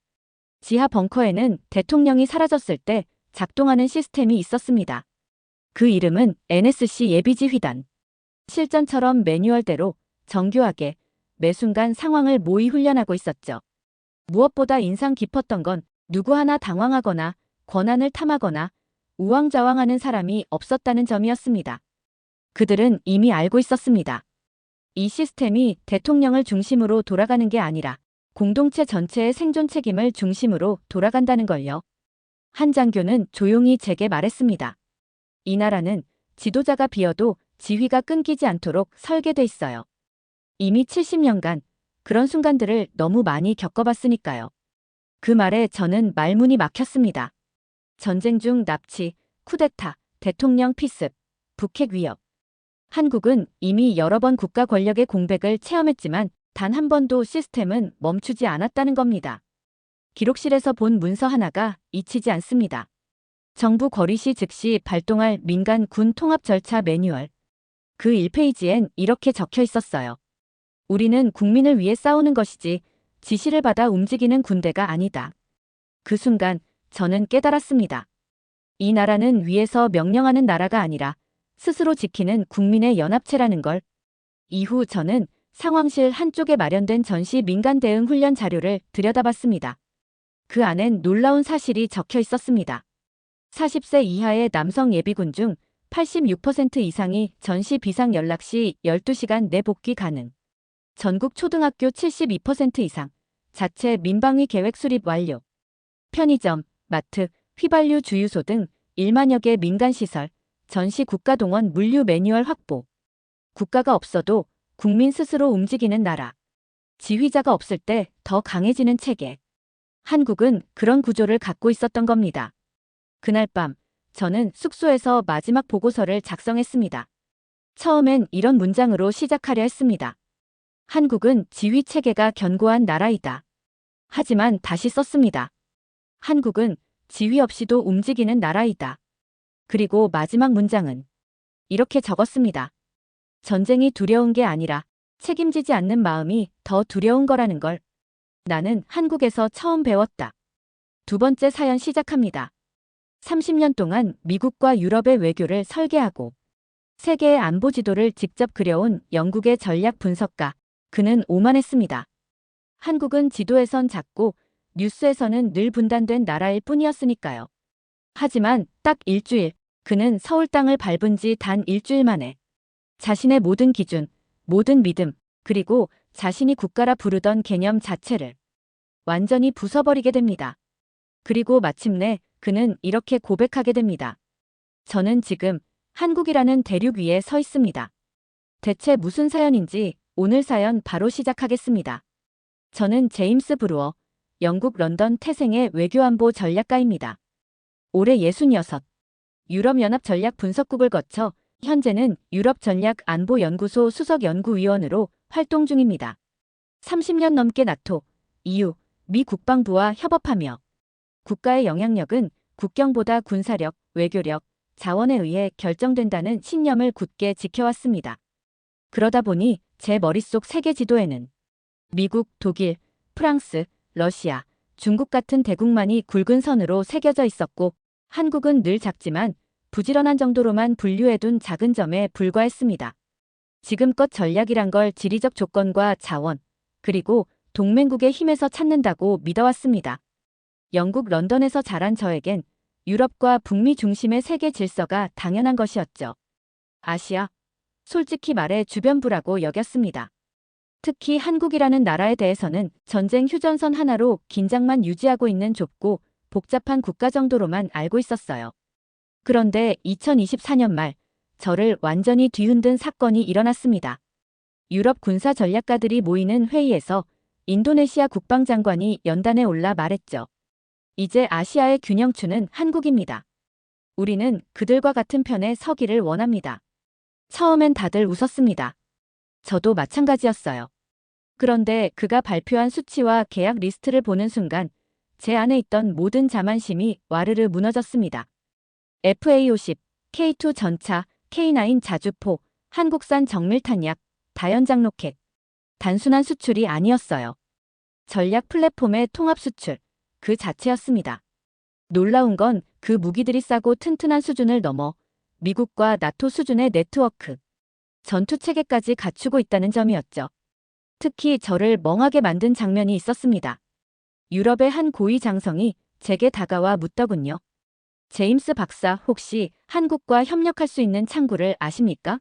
지하 벙커에는 대통령이 사라졌을 때 작동하는 시스템이 있었습니다. 그 이름은 NSC 예비지휘단. 실전처럼 매뉴얼대로 정교하게 매 순간 상황을 모의 훈련하고 있었죠. 무엇보다 인상 깊었던 건 누구 하나 당황하거나 권한을 탐하거나 우왕좌왕하는 사람이 없었다는 점이었습니다. 그들은 이미 알고 있었습니다. 이 시스템이 대통령을 중심으로 돌아가는 게 아니라 공동체 전체의 생존 책임을 중심으로 돌아간다는 걸요. 한 장교는 조용히 제게 말했습니다. 이 나라는 지도자가 비어도 지휘가 끊기지 않도록 설계돼 있어요. 이미 70년간 그런 순간들을 너무 많이 겪어봤으니까요. 그 말에 저는 말문이 막혔습니다. 전쟁 중 납치, 쿠데타, 대통령 피습, 북핵 위협. 한국은 이미 여러 번 국가 권력의 공백을 체험했지만 단 한 번도 시스템은 멈추지 않았다는 겁니다. 기록실에서 본 문서 하나가 잊히지 않습니다. 정부 거리시 즉시 발동할 민간 군 통합 절차 매뉴얼. 그 1페이지엔 이렇게 적혀 있었어요. 우리는 국민을 위해 싸우는 것이지 지시를 받아 움직이는 군대가 아니다. 그 순간 저는 깨달았습니다. 이 나라는 위에서 명령하는 나라가 아니라 스스로 지키는 국민의 연합체라는 걸. 이후 저는 상황실 한쪽에 마련된 전시 민간 대응 훈련 자료를 들여다봤습니다. 그 안엔 놀라운 사실이 적혀 있었습니다. 40세 이하의 남성 예비군 중 86% 이상이 전시 비상 연락 시 12시간 내 복귀 가능. 전국 초등학교 72% 이상. 자체 민방위 계획 수립 완료. 편의점, 마트, 휘발유 주유소 등 1만여 개 민간시설, 전시 국가동원 물류 매뉴얼 확보. 국가가 없어도 국민 스스로 움직이는 나라. 지휘자가 없을 때 더 강해지는 체계. 한국은 그런 구조를 갖고 있었던 겁니다. 그날 밤 저는 숙소에서 마지막 보고서를 작성했습니다. 처음엔 이런 문장으로 시작하려 했습니다. 한국은 지휘 체계가 견고한 나라이다. 하지만 다시 썼습니다. 한국은 지휘 없이도 움직이는 나라이다. 그리고 마지막 문장은 이렇게 적었습니다. 전쟁이 두려운 게 아니라 책임지지 않는 마음이 더 두려운 거라는 걸 나는 한국에서 처음 배웠다. 두 번째 사연 시작합니다. 30년 동안 미국과 유럽의 외교를 설계하고 세계의 안보 지도를 직접 그려온 영국의 전략 분석가. 그는 오만했습니다. 한국은 지도에선 작고 뉴스에서는 늘 분단된 나라일 뿐이었으니까요. 하지만 딱 일주일, 그는 서울 땅을 밟은 지 단 일주일 만에 자신의 모든 기준, 모든 믿음, 그리고 자신이 국가라 부르던 개념 자체를 완전히 부숴버리게 됩니다. 그리고 마침내 그는 이렇게 고백하게 됩니다. 저는 지금 한국이라는 대륙 위에 서 있습니다. 대체 무슨 사연인지 오늘 사연 바로 시작하겠습니다. 저는 제임스 브루어, 영국 런던 태생의 외교안보 전략가입니다. 올해 66, 유럽연합 전략 분석국을 거쳐 현재는 유럽전략안보연구소 수석연구위원으로 활동 중입니다. 30년 넘게 나토, EU, 미 국방부와 협업하며 국가의 영향력은 국경보다 군사력, 외교력, 자원에 의해 결정된다는 신념을 굳게 지켜왔습니다. 그러다 보니 제 머릿속 세계 지도에는 미국, 독일, 프랑스, 러시아, 중국 같은 대국만이 굵은 선으로 새겨져 있었고 한국은 늘 작지만 부지런한 정도로만 분류해둔 작은 점에 불과했습니다. 지금껏 전략이란 걸 지리적 조건과 자원, 그리고 동맹국의 힘에서 찾는다고 믿어왔습니다. 영국 런던에서 자란 저에겐 유럽과 북미 중심의 세계 질서가 당연한 것이었죠. 아시아, 솔직히 말해 주변부라고 여겼습니다. 특히 한국이라는 나라에 대해서는 전쟁 휴전선 하나로 긴장만 유지하고 있는 좁고 복잡한 국가 정도로만 알고 있었어요. 그런데 2024년 말 저를 완전히 뒤흔든 사건이 일어났습니다. 유럽 군사 전략가들이 모이는 회의에서 인도네시아 국방장관이 연단에 올라 말했죠. 이제 아시아의 균형추는 한국입니다. 우리는 그들과 같은 편에 서기를 원합니다. 처음엔 다들 웃었습니다. 저도 마찬가지였어요. 그런데 그가 발표한 수치와 계약 리스트를 보는 순간 제 안에 있던 모든 자만심이 와르르 무너졌습니다. FA-50, K2 전차, K9 자주포, 한국산 정밀탄약, 다연장 로켓. 단순한 수출이 아니었어요. 전략 플랫폼의 통합 수출, 그 자체였습니다. 놀라운 건 그 무기들이 싸고 튼튼한 수준을 넘어 미국과 나토 수준의 네트워크, 전투 체계까지 갖추고 있다는 점이었죠. 특히 저를 멍하게 만든 장면이 있었습니다. 유럽의 한 고위 장성이 제게 다가와 묻더군요. 제임스 박사, 혹시 한국과 협력할 수 있는 창구를 아십니까?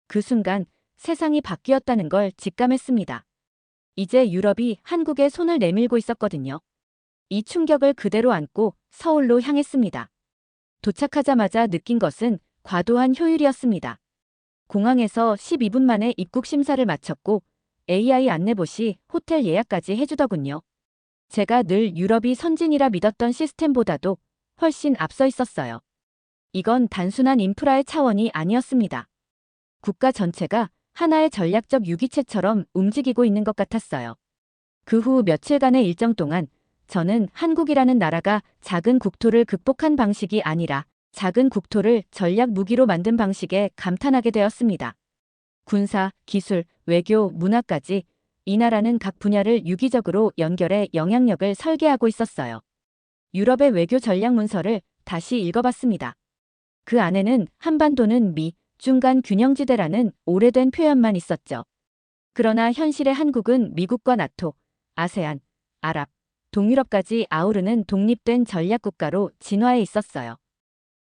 그 순간 세상이 바뀌었다는 걸 직감했습니다. 이제 유럽이 한국에 손을 내밀고 있었거든요. 이 충격을 그대로 안고 서울로 향했습니다. 도착하자마자 느낀 것은 과도한 효율이었습니다. 공항에서 12분 만에 입국 심사를 마쳤고 AI 안내봇이 호텔 예약까지 해주더군요. 제가 늘 유럽이 선진이라 믿었던 시스템보다도 훨씬 앞서 있었어요. 이건 단순한 인프라의 차원이 아니었습니다. 국가 전체가 하나의 전략적 유기체처럼 움직이고 있는 것 같았어요. 그 후 며칠간의 일정 동안 저는 한국이라는 나라가 작은 국토를 극복한 방식이 아니라 작은 국토를 전략 무기로 만든 방식에 감탄하게 되었습니다. 군사, 기술, 외교, 문화까지 이 나라는 각 분야를 유기적으로 연결해 영향력을 설계하고 있었어요. 유럽의 외교 전략 문서를 다시 읽어봤습니다. 그 안에는 한반도는 미, 중간 균형지대라는 오래된 표현만 있었죠. 그러나 현실의 한국은 미국과 나토, 아세안, 아랍, 동유럽까지 아우르는 독립된 전략국가로 진화해 있었어요.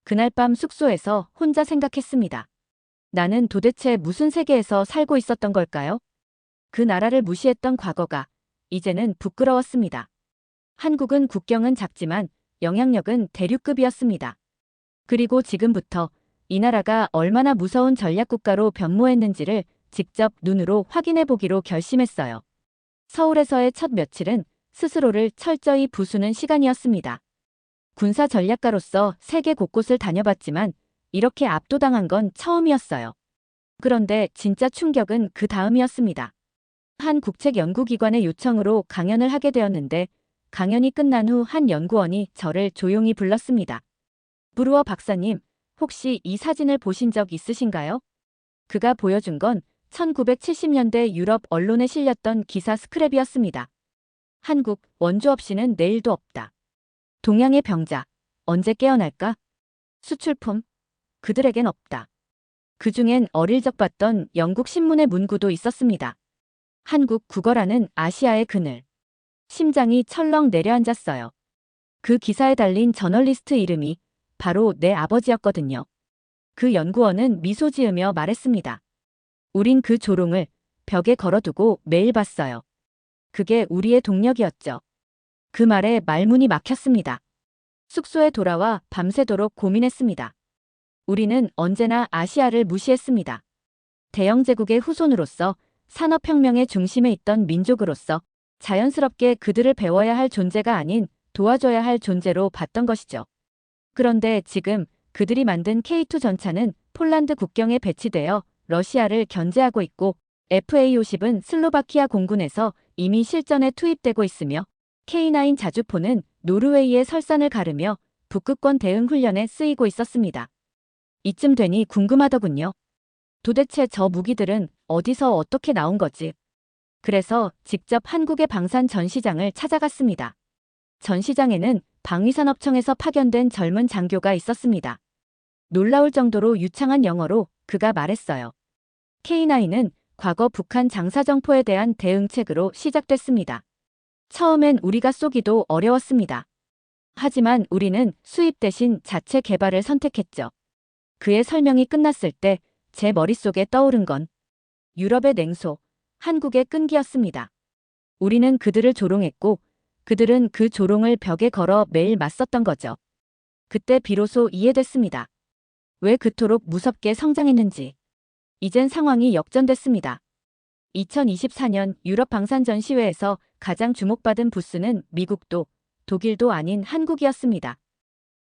그날 밤 숙소에서 혼자 생각했습니다. 나는 도대체 무슨 세계에서 살고 있었던 걸까요? 그 나라를 무시했던 과거가 이제는 부끄러웠습니다. 한국은 국경은 작지만 영향력은 대륙급이었습니다. 그리고 지금부터 이 나라가 얼마나 무서운 전략국가로 변모했는지를 직접 눈으로 확인해 보기로 결심했어요. 서울에서의 첫 며칠은 스스로를 철저히 부수는 시간이었습니다. 군사 전략가로서 세계 곳곳을 다녀봤지만 이렇게 압도당한 건 처음이었어요. 그런데 진짜 충격은 그 다음이었습니다. 한 국책연구기관의 요청으로 강연을 하게 되었는데 강연이 끝난 후 한 연구원이 저를 조용히 불렀습니다. 브루어 박사님, 혹시 이 사진을 보신 적 있으신가요? 그가 보여준 건 1970년대 유럽 언론에 실렸던 기사 스크랩이었습니다. 한국, 원조 없이는 내일도 없다. 동양의 병자, 언제 깨어날까? 수출품, 그들에겐 없다. 그중엔 어릴 적 봤던 영국 신문의 문구도 있었습니다. 한국 국어라는 아시아의 그늘. 심장이 철렁 내려앉았어요. 그 기사에 달린 저널리스트 이름이 바로 내 아버지였거든요. 그 연구원은 미소 지으며 말했습니다. 우린 그 조롱을 벽에 걸어두고 매일 봤어요. 그게 우리의 동력이었죠. 그 말에 말문이 막혔습니다. 숙소에 돌아와 밤새도록 고민했습니다. 우리는 언제나 아시아를 무시했습니다. 대영제국의 후손으로서 산업혁명의 중심에 있던 민족으로서 자연스럽게 그들을 배워야 할 존재가 아닌 도와줘야 할 존재로 봤던 것이죠. 그런데 지금 그들이 만든 K2 전차는 폴란드 국경에 배치되어 러시아를 견제하고 있고 FA-50은 슬로바키아 공군에서 이미 실전에 투입되고 있으며 K9 자주포는 노르웨이의 설산을 가르며 북극권 대응 훈련에 쓰이고 있었습니다. 이쯤 되니 궁금하더군요. 도대체 저 무기들은 어디서 어떻게 나온 거지? 그래서 직접 한국의 방산 전시장을 찾아갔습니다. 전시장에는 방위산업청에서 파견된 젊은 장교가 있었습니다. 놀라울 정도로 유창한 영어로 그가 말했어요. K9은 과거 북한 장사정포에 대한 대응책으로 시작됐습니다. 처음엔 우리가 쏘기도 어려웠습니다. 하지만 우리는 수입 대신 자체 개발을 선택했죠. 그의 설명이 끝났을 때 제 머릿속에 떠오른 건 유럽의 냉소, 한국의 끈기였습니다. 우리는 그들을 조롱했고 그들은 그 조롱을 벽에 걸어 매일 맞섰던 거죠. 그때 비로소 이해됐습니다. 왜 그토록 무섭게 성장했는지. 이젠 상황이 역전됐습니다. 2024년 유럽 방산 전시회에서 가장 주목받은 부스는 미국도 독일도 아닌 한국이었습니다.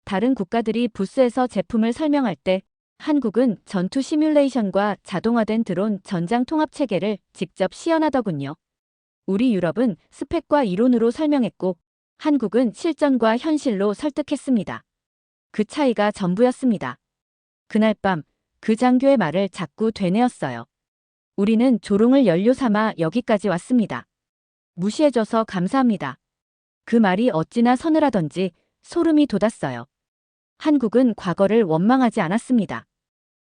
다른 국가들이 부스에서 제품을 설명할 때 한국은 전투 시뮬레이션과 자동화된 드론 전장 통합 체계를 직접 시연하더군요. 우리 유럽은 스펙과 이론으로 설명했고 한국은 실전과 현실로 설득했습니다. 그 차이가 전부였습니다. 그날 밤 그 장교의 말을 자꾸 되뇌었어요. 우리는 조롱을 연료 삼아 여기까지 왔습니다. 무시해줘서 감사합니다. 그 말이 어찌나 서늘하던지 소름이 돋았어요. 한국은 과거를 원망하지 않았습니다.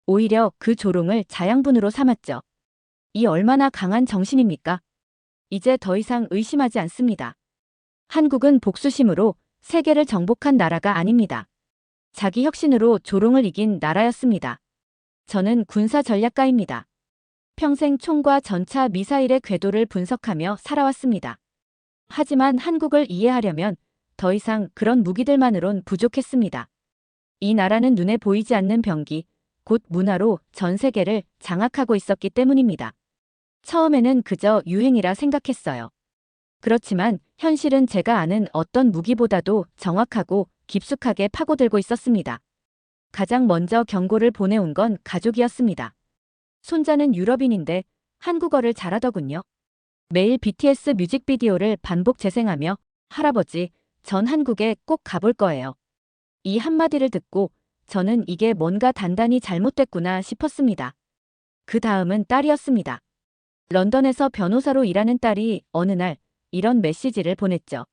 오히려 그 조롱을 자양분으로 삼았죠. 이 얼마나 강한 정신입니까? 이제 더 이상 의심하지 않습니다. 한국은 복수심으로 세계를 정복한 나라가 아닙니다. 자기 혁신으로 조롱을 이긴 나라였습니다. 저는 군사 전략가입니다. 평생 총과 전차 미사일의 궤도를 분석하며 살아왔습니다. 하지만 한국을 이해하려면 더 이상 그런 무기들만으론 부족했습니다. 이 나라는 눈에 보이지 않는 병기, 곧 문화로 전 세계를 장악하고 있었기 때문입니다. 처음에는 그저 유행이라 생각했어요. 그렇지만 현실은 제가 아는 어떤 무기보다도 정확하고 깊숙하게 파고들고 있었습니다. 가장 먼저 경고를 보내온 건 가족이었습니다. 손자는 유럽인인데 한국어를 잘하더군요. 매일 BTS 뮤직비디오를 반복 재생하며 할아버지, 전 한국에 꼭 가볼 거예요. 이 한마디를 듣고 저는 이게 뭔가 단단히 잘못됐구나 싶었습니다. 그 다음은 딸이었습니다. 런던에서 변호사로 일하는 딸이 어느 날 이런 메시지를 보냈죠.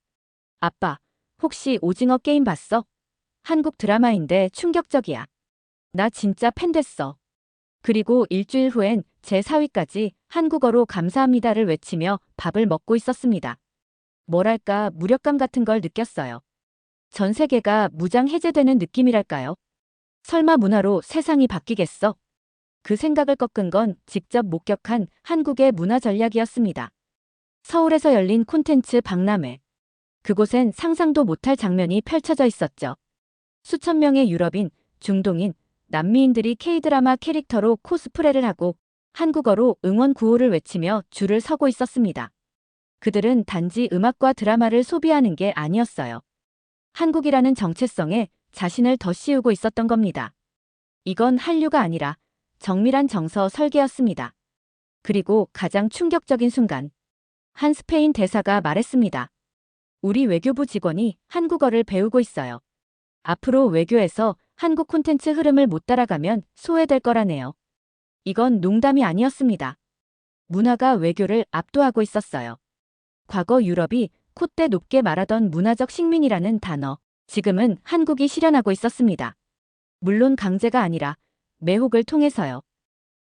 아빠, 혹시 오징어 게임 봤어? 한국 드라마인데 충격적이야. 나 진짜 팬 됐어. 그리고 일주일 후엔 제 사위까지 한국어로 감사합니다를 외치며 밥을 먹고 있었습니다. 뭐랄까 무력감 같은 걸 느꼈어요. 전 세계가 무장 해제되는 느낌이랄까요? 설마 문화로 세상이 바뀌겠어? 그 생각을 꺾은 건 직접 목격한 한국의 문화 전략이었습니다. 서울에서 열린 콘텐츠 박람회. 그곳엔 상상도 못할 장면이 펼쳐져 있었죠. 수천 명의 유럽인, 중동인, 남미인들이 K드라마 캐릭터로 코스프레를 하고 한국어로 응원 구호를 외치며 줄을 서고 있었습니다. 그들은 단지 음악과 드라마를 소비하는 게 아니었어요. 한국이라는 정체성에 자신을 더 씌우고 있었던 겁니다. 이건 한류가 아니라 정밀한 정서 설계였습니다. 그리고 가장 충격적인 순간, 한 스페인 대사가 말했습니다. 우리 외교부 직원이 한국어를 배우고 있어요. 앞으로 외교에서 한국 콘텐츠 흐름을 못 따라가면 소외될 거라네요. 이건 농담이 아니었습니다. 문화가 외교를 압도하고 있었어요. 과거 유럽이 콧대 높게 말하던 문화적 식민이라는 단어, 지금은 한국이 실현하고 있었습니다. 물론 강제가 아니라 매혹을 통해서요.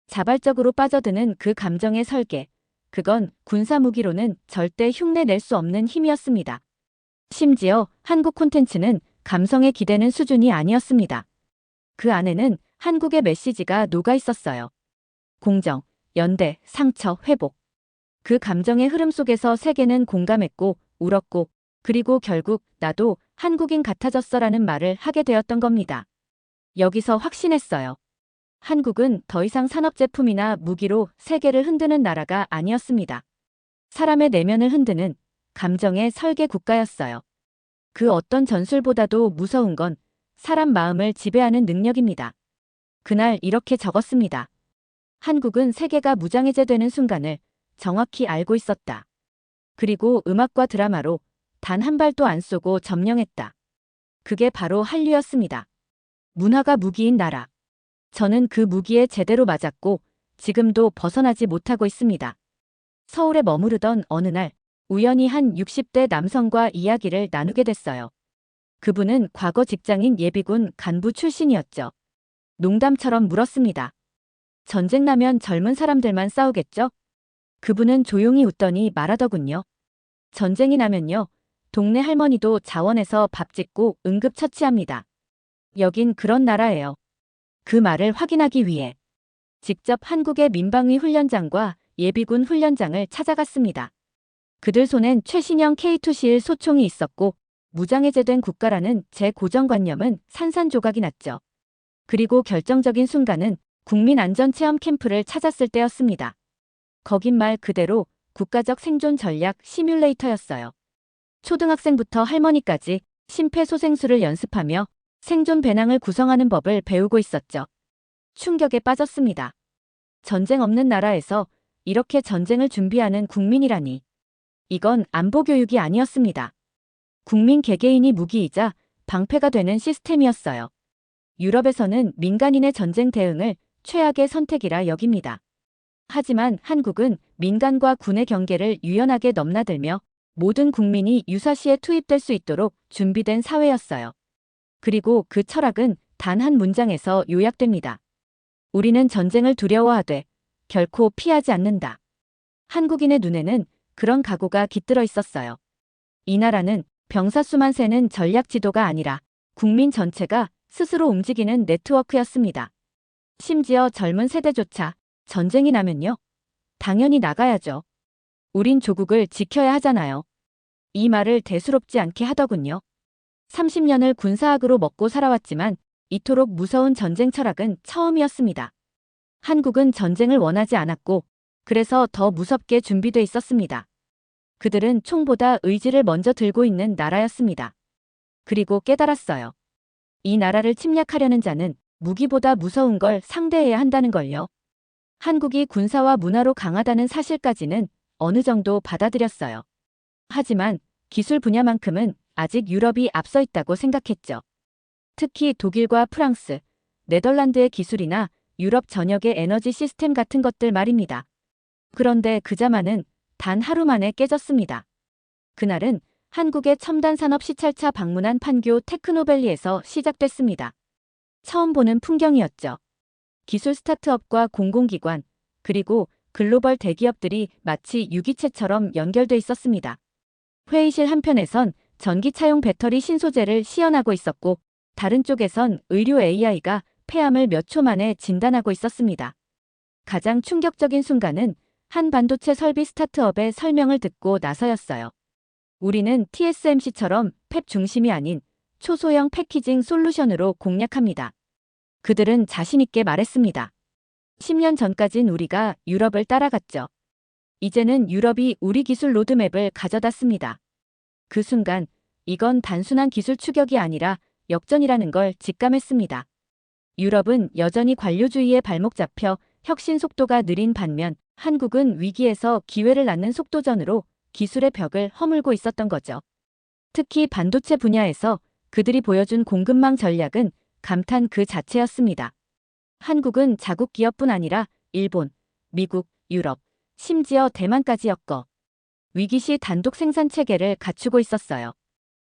자발적으로 빠져드는 그 감정의 설계, 그건 군사무기로는 절대 흉내낼 수 없는 힘이었습니다. 심지어 한국 콘텐츠는 감성에 기대는 수준이 아니었습니다. 그 안에는 한국의 메시지가 녹아 있었어요. 공정, 연대, 상처, 회복. 그 감정의 흐름 속에서 세계는 공감했고 울었고 그리고 결국 나도 한국인 같아졌어라는 말을 하게 되었던 겁니다. 여기서 확신했어요. 한국은 더 이상 산업제품이나 무기로 세계를 흔드는 나라가 아니었습니다. 사람의 내면을 흔드는 감정의 설계 국가였어요. 그 어떤 전술보다도 무서운 건 사람 마음을 지배하는 능력입니다. 그날 이렇게 적었습니다. 한국은 세계가 무장해제되는 순간을 정확히 알고 있었다. 그리고 음악과 드라마로 단 한 발도 안 쏘고 점령했다. 그게 바로 한류였습니다. 문화가 무기인 나라. 저는 그 무기에 제대로 맞았고 지금도 벗어나지 못하고 있습니다. 서울에 머무르던 어느 날 우연히 한 60대 남성과 이야기를 나누게 됐어요. 그분은 과거 직장인 예비군 간부 출신이었죠. 농담처럼 물었습니다. 전쟁 나면 젊은 사람들만 싸우겠죠? 그분은 조용히 웃더니 말하더군요. 전쟁이 나면요. 동네 할머니도 자원해서 밥 짓고 응급처치합니다. 여긴 그런 나라예요. 그 말을 확인하기 위해 직접 한국의 민방위 훈련장과 예비군 훈련장을 찾아갔습니다. 그들 손엔 최신형 K2C1 소총이 있었고 무장해제된 국가라는 제 고정관념은 산산조각이 났죠. 그리고 결정적인 순간은 국민안전체험 캠프를 찾았을 때였습니다. 거긴 말 그대로 국가적 생존 전략 시뮬레이터였어요. 초등학생부터 할머니까지 심폐소생술을 연습하며 생존 배낭을 구성하는 법을 배우고 있었죠. 충격에 빠졌습니다. 전쟁 없는 나라에서 이렇게 전쟁을 준비하는 국민이라니. 이건 안보교육이 아니었습니다. 국민 개개인이 무기이자 방패가 되는 시스템이었어요. 유럽에서는 민간인의 전쟁 대응을 최악의 선택이라 여깁니다. 하지만 한국은 민간과 군의 경계를 유연하게 넘나들며 모든 국민이 유사시에 투입될 수 있도록 준비된 사회였어요. 그리고 그 철학은 단 한 문장에서 요약됩니다. 우리는 전쟁을 두려워하되 결코 피하지 않는다. 한국인의 눈에는 그런 각오가 깃들어 있었어요. 이 나라는 병사 수만 세는 전략 지도가 아니라 국민 전체가 스스로 움직이는 네트워크였습니다. 심지어 젊은 세대조차 전쟁이 나면요. 당연히 나가야죠. 우린 조국을 지켜야 하잖아요. 이 말을 대수롭지 않게 하더군요. 30년을 군사학으로 먹고 살아왔지만 이토록 무서운 전쟁 철학은 처음이었습니다. 한국은 전쟁을 원하지 않았고 그래서 더 무섭게 준비돼 있었습니다. 그들은 총보다 의지를 먼저 들고 있는 나라였습니다. 그리고 깨달았어요. 이 나라를 침략하려는 자는 무기보다 무서운 걸 상대해야 한다는 걸요. 한국이 군사와 문화로 강하다는 사실까지는 어느 정도 받아들였어요. 하지만 기술 분야만큼은 아직 유럽이 앞서 있다고 생각했죠. 특히 독일과 프랑스, 네덜란드의 기술이나 유럽 전역의 에너지 시스템 같은 것들 말입니다. 그런데 그 자만은 단 하루 만에 깨졌습니다. 그날은 한국의 첨단 산업 시찰차 방문한 판교 테크노밸리에서 시작됐습니다. 처음 보는 풍경이었죠. 기술 스타트업과 공공기관, 그리고 글로벌 대기업들이 마치 유기체처럼 연결돼 있었습니다. 회의실 한편에선 전기차용 배터리 신소재를 시연하고 있었고 다른 쪽에선 의료 AI가 폐암을 몇 초 만에 진단하고 있었습니다. 가장 충격적인 순간은 한 반도체 설비 스타트업의 설명을 듣고 나서였어요. 우리는 TSMC처럼 팹 중심이 아닌 초소형 패키징 솔루션으로 공략합니다. 그들은 자신있게 말했습니다. 10년 전까진 우리가 유럽을 따라갔죠. 이제는 유럽이 우리 기술 로드맵을 가져다 씁니다. 그 순간 이건 단순한 기술 추격이 아니라 역전이라는 걸 직감했습니다. 유럽은 여전히 관료주의에 발목 잡혀 혁신 속도가 느린 반면 한국은 위기에서 기회를 낳는 속도전으로 기술의 벽을 허물고 있었던 거죠. 특히 반도체 분야에서 그들이 보여준 공급망 전략은 감탄 그 자체였습니다. 한국은 자국 기업뿐 아니라 일본, 미국, 유럽, 심지어 대만까지 엮어 위기시 단독 생산 체계를 갖추고 있었어요.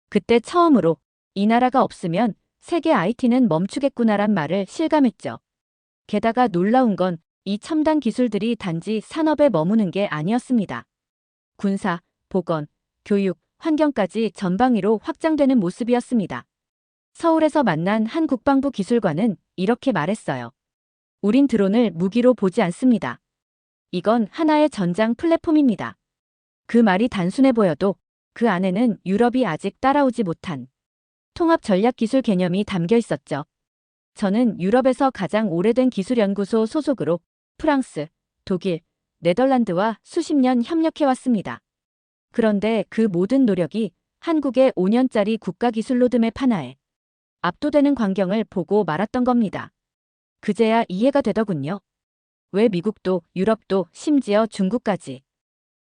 그때 처음으로 이 나라가 없으면 세계 IT는 멈추겠구나란 말을 실감했죠. 게다가 놀라운 건 이 첨단 기술들이 단지 산업에 머무는 게 아니었습니다. 군사, 보건, 교육, 환경까지 전방위로 확장되는 모습이었습니다. 서울에서 만난 한 국방부 기술관은 이렇게 말했어요. 우린 드론을 무기로 보지 않습니다. 이건 하나의 전장 플랫폼입니다. 그 말이 단순해 보여도 그 안에는 유럽이 아직 따라오지 못한 통합 전략 기술 개념이 담겨 있었죠. 저는 유럽에서 가장 오래된 기술연구소 소속으로 프랑스, 독일, 네덜란드와 수십 년 협력해왔습니다. 그런데 그 모든 노력이 한국의 5년짜리 국가기술 로드맵 하나에 압도되는 광경을 보고 말았던 겁니다. 그제야 이해가 되더군요. 왜 미국도 유럽도 심지어 중국까지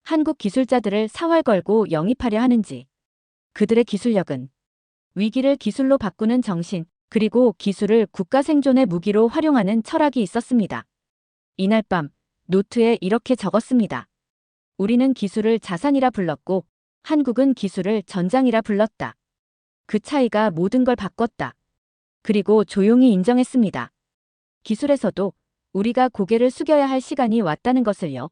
한국 기술자들을 사활 걸고 영입하려 하는지. 그들의 기술력은 위기를 기술로 바꾸는 정신, 그리고 기술을 국가 생존의 무기로 활용하는 철학이 있었습니다. 이날 밤 노트에 이렇게 적었습니다. 우리는 기술을 자산이라 불렀고 한국은 기술을 전장이라 불렀다. 그 차이가 모든 걸 바꿨다. 그리고 조용히 인정했습니다. 기술에서도 우리가 고개를 숙여야 할 시간이 왔다는 것을요.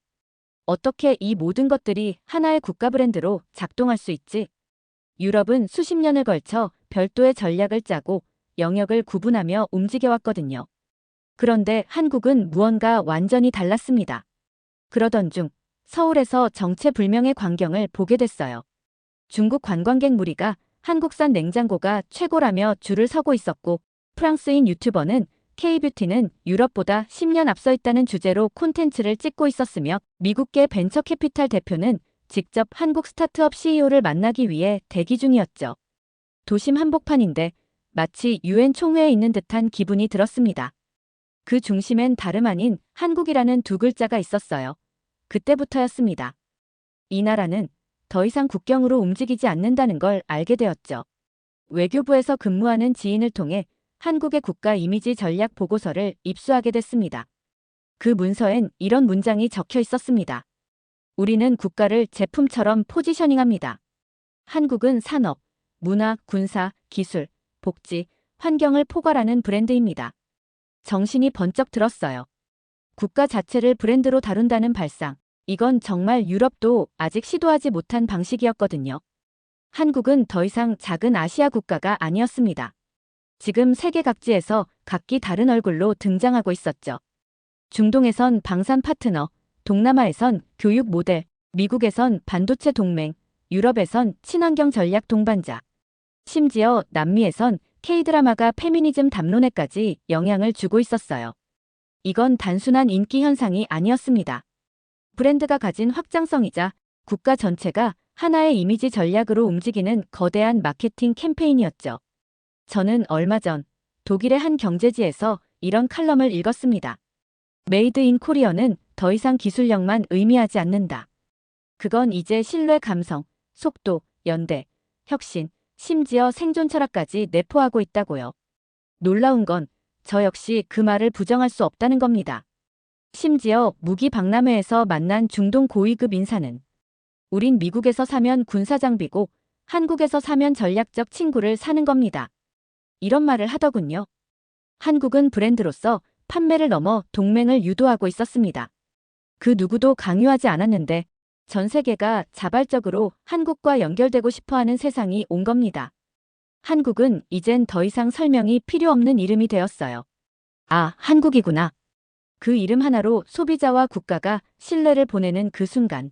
어떻게 이 모든 것들이 하나의 국가 브랜드로 작동할 수 있지? 유럽은 수십 년을 걸쳐 별도의 전략을 짜고 영역을 구분하며 움직여왔거든요. 그런데 한국은 무언가 완전히 달랐습니다. 그러던 중 서울에서 정체불명의 광경을 보게 됐어요. 중국 관광객 무리가 한국산 냉장고가 최고라며 줄을 서고 있었고, 프랑스인 유튜버는 K뷰티는 유럽보다 10년 앞서 있다는 주제로 콘텐츠를 찍고 있었으며, 미국계 벤처캐피탈 대표는 직접 한국 스타트업 CEO를 만나기 위해 대기 중이었죠. 도심 한복판인데 마치 UN 총회에 있는 듯한 기분이 들었습니다. 그 중심엔 다름 아닌 한국이라는 두 글자가 있었어요. 그때부터였습니다. 이 나라는 더 이상 국경으로 움직이지 않는다는 걸 알게 되었죠. 외교부에서 근무하는 지인을 통해 한국의 국가 이미지 전략 보고서를 입수하게 됐습니다. 그 문서엔 이런 문장이 적혀 있었습니다. 우리는 국가를 제품처럼 포지셔닝합니다. 한국은 산업, 문화, 군사, 기술, 복지, 환경을 포괄하는 브랜드입니다. 정신이 번쩍 들었어요. 국가 자체를 브랜드로 다룬다는 발상. 이건 정말 유럽도 아직 시도하지 못한 방식이었거든요. 한국은 더 이상 작은 아시아 국가가 아니었습니다. 지금 세계 각지에서 각기 다른 얼굴로 등장하고 있었죠. 중동에선 방산 파트너, 동남아에선 교육 모델, 미국에선 반도체 동맹, 유럽에선 친환경 전략 동반자. 심지어 남미에선 K드라마가 페미니즘 담론에까지 영향을 주고 있었어요. 이건 단순한 인기 현상이 아니었습니다. 브랜드가 가진 확장성이자 국가 전체가 하나의 이미지 전략으로 움직이는 거대한 마케팅 캠페인이었죠. 저는 얼마 전 독일의 한 경제지에서 이런 칼럼을 읽었습니다. 메이드 인 코리어는 더 이상 기술력만 의미하지 않는다. 그건 이제 신뢰 감성, 속도, 연대, 혁신, 심지어 생존 철학까지 내포하고 있다고요. 놀라운 건 저 역시 그 말을 부정할 수 없다는 겁니다. 심지어 무기 박람회에서 만난 중동 고위급 인사는 우린 미국에서 사면 군사장비고 한국에서 사면 전략적 친구를 사는 겁니다. 이런 말을 하더군요. 한국은 브랜드로서 판매를 넘어 동맹을 유도하고 있었습니다. 그 누구도 강요하지 않았는데 전 세계가 자발적으로 한국과 연결되고 싶어하는 세상이 온 겁니다. 한국은 이젠 더 이상 설명이 필요 없는 이름이 되었어요. 아, 한국이구나. 그 이름 하나로 소비자와 국가가 신뢰를 보내는 그 순간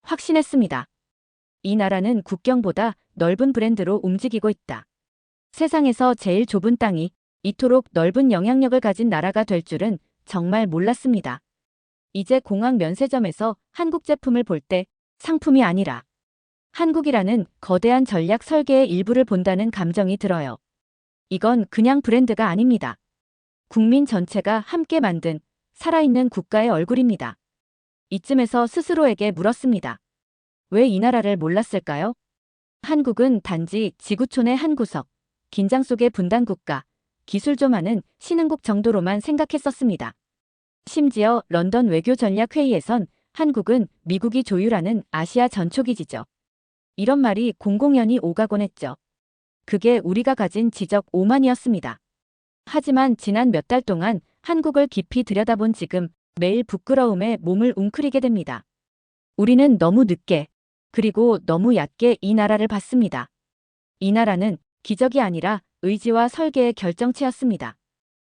확신했습니다. 이 나라는 국경보다 넓은 브랜드로 움직이고 있다. 세상에서 제일 좁은 땅이 이토록 넓은 영향력을 가진 나라가 될 줄은 정말 몰랐습니다. 이제 공항 면세점에서 한국 제품을 볼 때 상품이 아니라 한국이라는 거대한 전략 설계의 일부를 본다는 감정이 들어요. 이건 그냥 브랜드가 아닙니다. 국민 전체가 함께 만든 살아있는 국가의 얼굴입니다. 이쯤에서 스스로에게 물었습니다. 왜 이 나라를 몰랐을까요? 한국은 단지 지구촌의 한 구석, 긴장 속의 분단국가, 기술 좀 하는 신흥국 정도로만 생각했었습니다. 심지어 런던 외교전략회의에선 한국은 미국이 조율하는 아시아 전초기지죠. 이런 말이 공공연히 오가곤 했죠. 그게 우리가 가진 지적 오만이었습니다. 하지만 지난 몇 달 동안 한국을 깊이 들여다본 지금 매일 부끄러움에 몸을 웅크리게 됩니다. 우리는 너무 늦게, 그리고 너무 얕게 이 나라를 봤습니다. 이 나라는 기적이 아니라 의지와 설계의 결정체였습니다.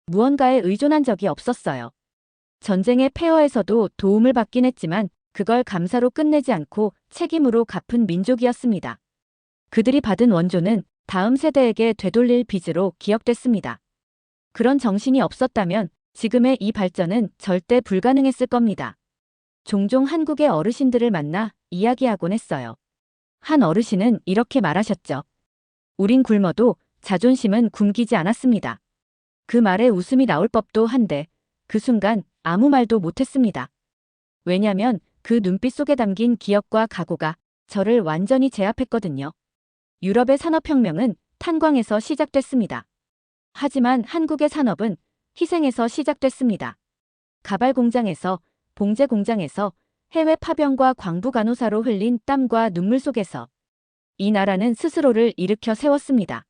무언가에 의존한 적이 없었어요. 전쟁의 폐허에서도 도움을 받긴 했지만 그걸 감사로 끝내지 않고 책임으로 갚은 민족이었습니다. 그들이 받은 원조는 다음 세대에게 되돌릴 빚으로 기억됐습니다. 그런 정신이 없었다면 지금의 이 발전은 절대 불가능했을 겁니다. 종종 한국의 어르신들을 만나 이야기하곤 했어요. 한 어르신은 이렇게 말하셨죠. 우린 굶어도 자존심은 굶기지 않았습니다. 그 말에 웃음이 나올 법도 한데 그 순간 아무 말도 못했습니다. 왜냐면 그 눈빛 속에 담긴 기억과 각오가 저를 완전히 제압했거든요. 유럽의 산업혁명은 탄광에서 시작됐습니다. 하지만 한국의 산업은 희생에서 시작됐습니다. 가발 공장에서, 봉제 공장에서, 해외 파병과 광부 간호사로 흘린 땀과 눈물 속에서 이 나라는 스스로를 일으켜 세웠습니다.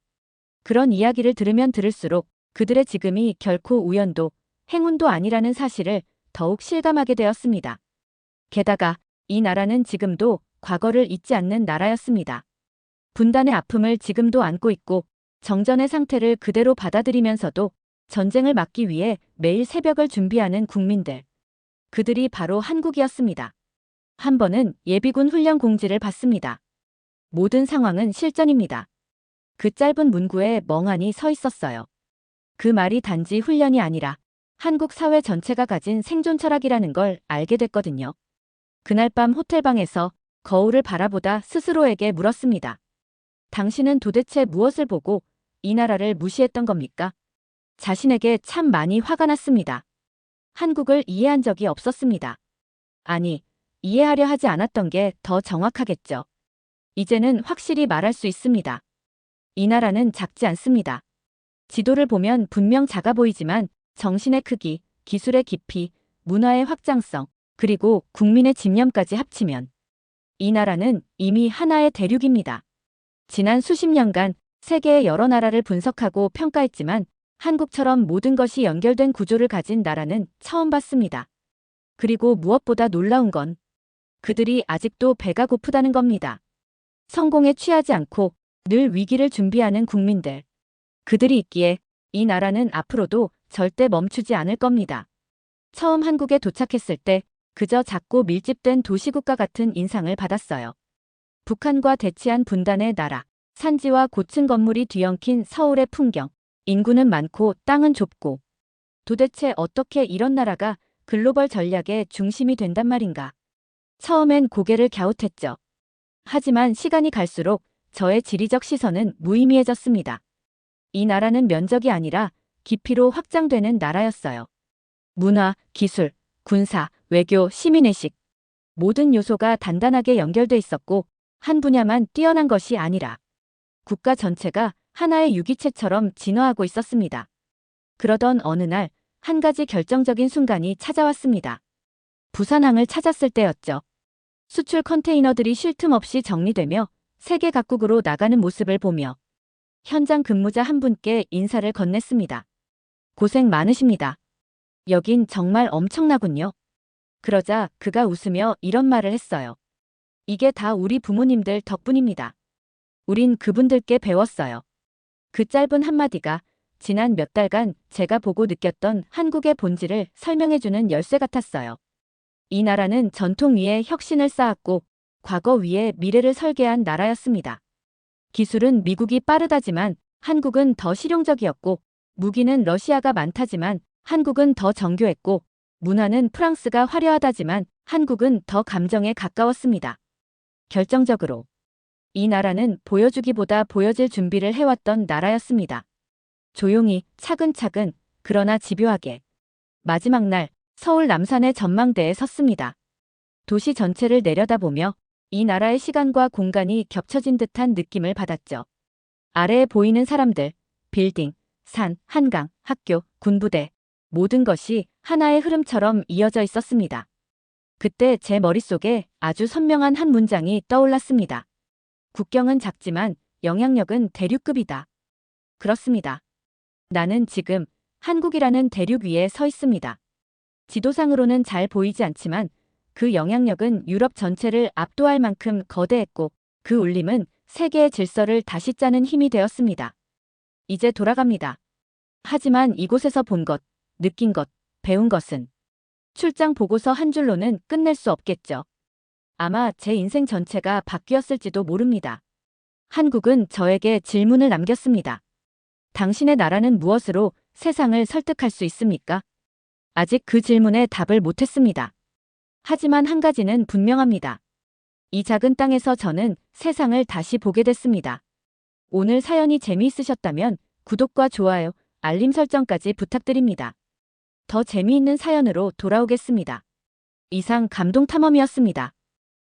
그런 이야기를 들으면 들을수록 그들의 지금이 결코 우연도 행운도 아니라는 사실을 더욱 실감하게 되었습니다. 게다가 이 나라는 지금도 과거를 잊지 않는 나라였습니다. 분단의 아픔을 지금도 안고 있고 정전의 상태를 그대로 받아들이면서도 전쟁을 막기 위해 매일 새벽을 준비하는 국민들. 그들이 바로 한국이었습니다. 한 번은 예비군 훈련 공지를 받습니다. 모든 상황은 실전입니다. 그 짧은 문구에 멍하니 서 있었어요. 그 말이 단지 훈련이 아니라 한국 사회 전체가 가진 생존 철학이라는 걸 알게 됐거든요. 그날 밤 호텔방에서 거울을 바라보다 스스로에게 물었습니다. 당신은 도대체 무엇을 보고 이 나라를 무시했던 겁니까? 자신에게 참 많이 화가 났습니다. 한국을 이해한 적이 없었습니다. 아니, 이해하려 하지 않았던 게 더 정확하겠죠. 이제는 확실히 말할 수 있습니다. 이 나라는 작지 않습니다. 지도를 보면 분명 작아 보이지만 정신의 크기, 기술의 깊이, 문화의 확장성, 그리고 국민의 집념까지 합치면 이 나라는 이미 하나의 대륙입니다. 지난 수십 년간 세계의 여러 나라를 분석하고 평가했지만 한국처럼 모든 것이 연결된 구조를 가진 나라는 처음 봤습니다. 그리고 무엇보다 놀라운 건 그들이 아직도 배가 고프다는 겁니다. 성공에 취하지 않고 늘 위기를 준비하는 국민들. 그들이 있기에 이 나라는 앞으로도 절대 멈추지 않을 겁니다. 처음 한국에 도착했을 때 그저 작고 밀집된 도시국가 같은 인상을 받았어요. 북한과 대치한 분단의 나라, 산지와 고층 건물이 뒤엉킨 서울의 풍경, 인구는 많고 땅은 좁고. 도대체 어떻게 이런 나라가 글로벌 전략의 중심이 된단 말인가. 처음엔 고개를 갸웃했죠. 하지만 시간이 갈수록 저의 지리적 시선은 무의미해졌습니다. 이 나라는 면적이 아니라 깊이로 확장되는 나라였어요. 문화, 기술, 군사, 외교, 시민의식. 모든 요소가 단단하게 연결돼 있었고 한 분야만 뛰어난 것이 아니라 국가 전체가 하나의 유기체처럼 진화하고 있었습니다. 그러던 어느 날 한 가지 결정적인 순간이 찾아왔습니다. 부산항을 찾았을 때였죠. 수출 컨테이너들이 쉴 틈 없이 정리되며 세계 각국으로 나가는 모습을 보며 현장 근무자 한 분께 인사를 건넸습니다. 고생 많으십니다. 여긴 정말 엄청나군요. 그러자 그가 웃으며 이런 말을 했어요. 이게 다 우리 부모님들 덕분입니다. 우린 그분들께 배웠어요. 그 짧은 한마디가 지난 몇 달간 제가 보고 느꼈던 한국의 본질을 설명해주는 열쇠 같았어요. 이 나라는 전통 위에 혁신을 쌓았고 과거 위에 미래를 설계한 나라였습니다. 기술은 미국이 빠르다지만 한국은 더 실용적이었고 무기는 러시아가 많다지만 한국은 더 정교했고 문화는 프랑스가 화려하다지만 한국은 더 감정에 가까웠습니다. 결정적으로 이 나라는 보여주기보다 보여질 준비를 해왔던 나라였습니다. 조용히 차근차근 그러나 집요하게 마지막 날 서울 남산의 전망대에 섰습니다. 도시 전체를 내려다보며 이 나라의 시간과 공간이 겹쳐진 듯한 느낌을 받았죠. 아래에 보이는 사람들, 빌딩, 산, 한강, 학교, 군부대 모든 것이 하나의 흐름처럼 이어져 있었습니다. 그때 제 머릿속에 아주 선명한 한 문장이 떠올랐습니다. 국경은 작지만 영향력은 대륙급이다. 그렇습니다. 나는 지금 한국이라는 대륙 위에 서 있습니다. 지도상으로는 잘 보이지 않지만 그 영향력은 유럽 전체를 압도할 만큼 거대했고 그 울림은 세계의 질서를 다시 짜는 힘이 되었습니다. 이제 돌아갑니다. 하지만 이곳에서 본 것, 느낀 것, 배운 것은 출장 보고서 한 줄로는 끝낼 수 없겠죠. 아마 제 인생 전체가 바뀌었을지도 모릅니다. 한국은 저에게 질문을 남겼습니다. 당신의 나라는 무엇으로 세상을 설득할 수 있습니까? 아직 그 질문에 답을 못했습니다. 하지만 한 가지는 분명합니다. 이 작은 땅에서 저는 세상을 다시 보게 됐습니다. 오늘 사연이 재미있으셨다면 구독과 좋아요, 알림 설정까지 부탁드립니다. 더 재미있는 사연으로 돌아오겠습니다. 이상 감동탐험이었습니다.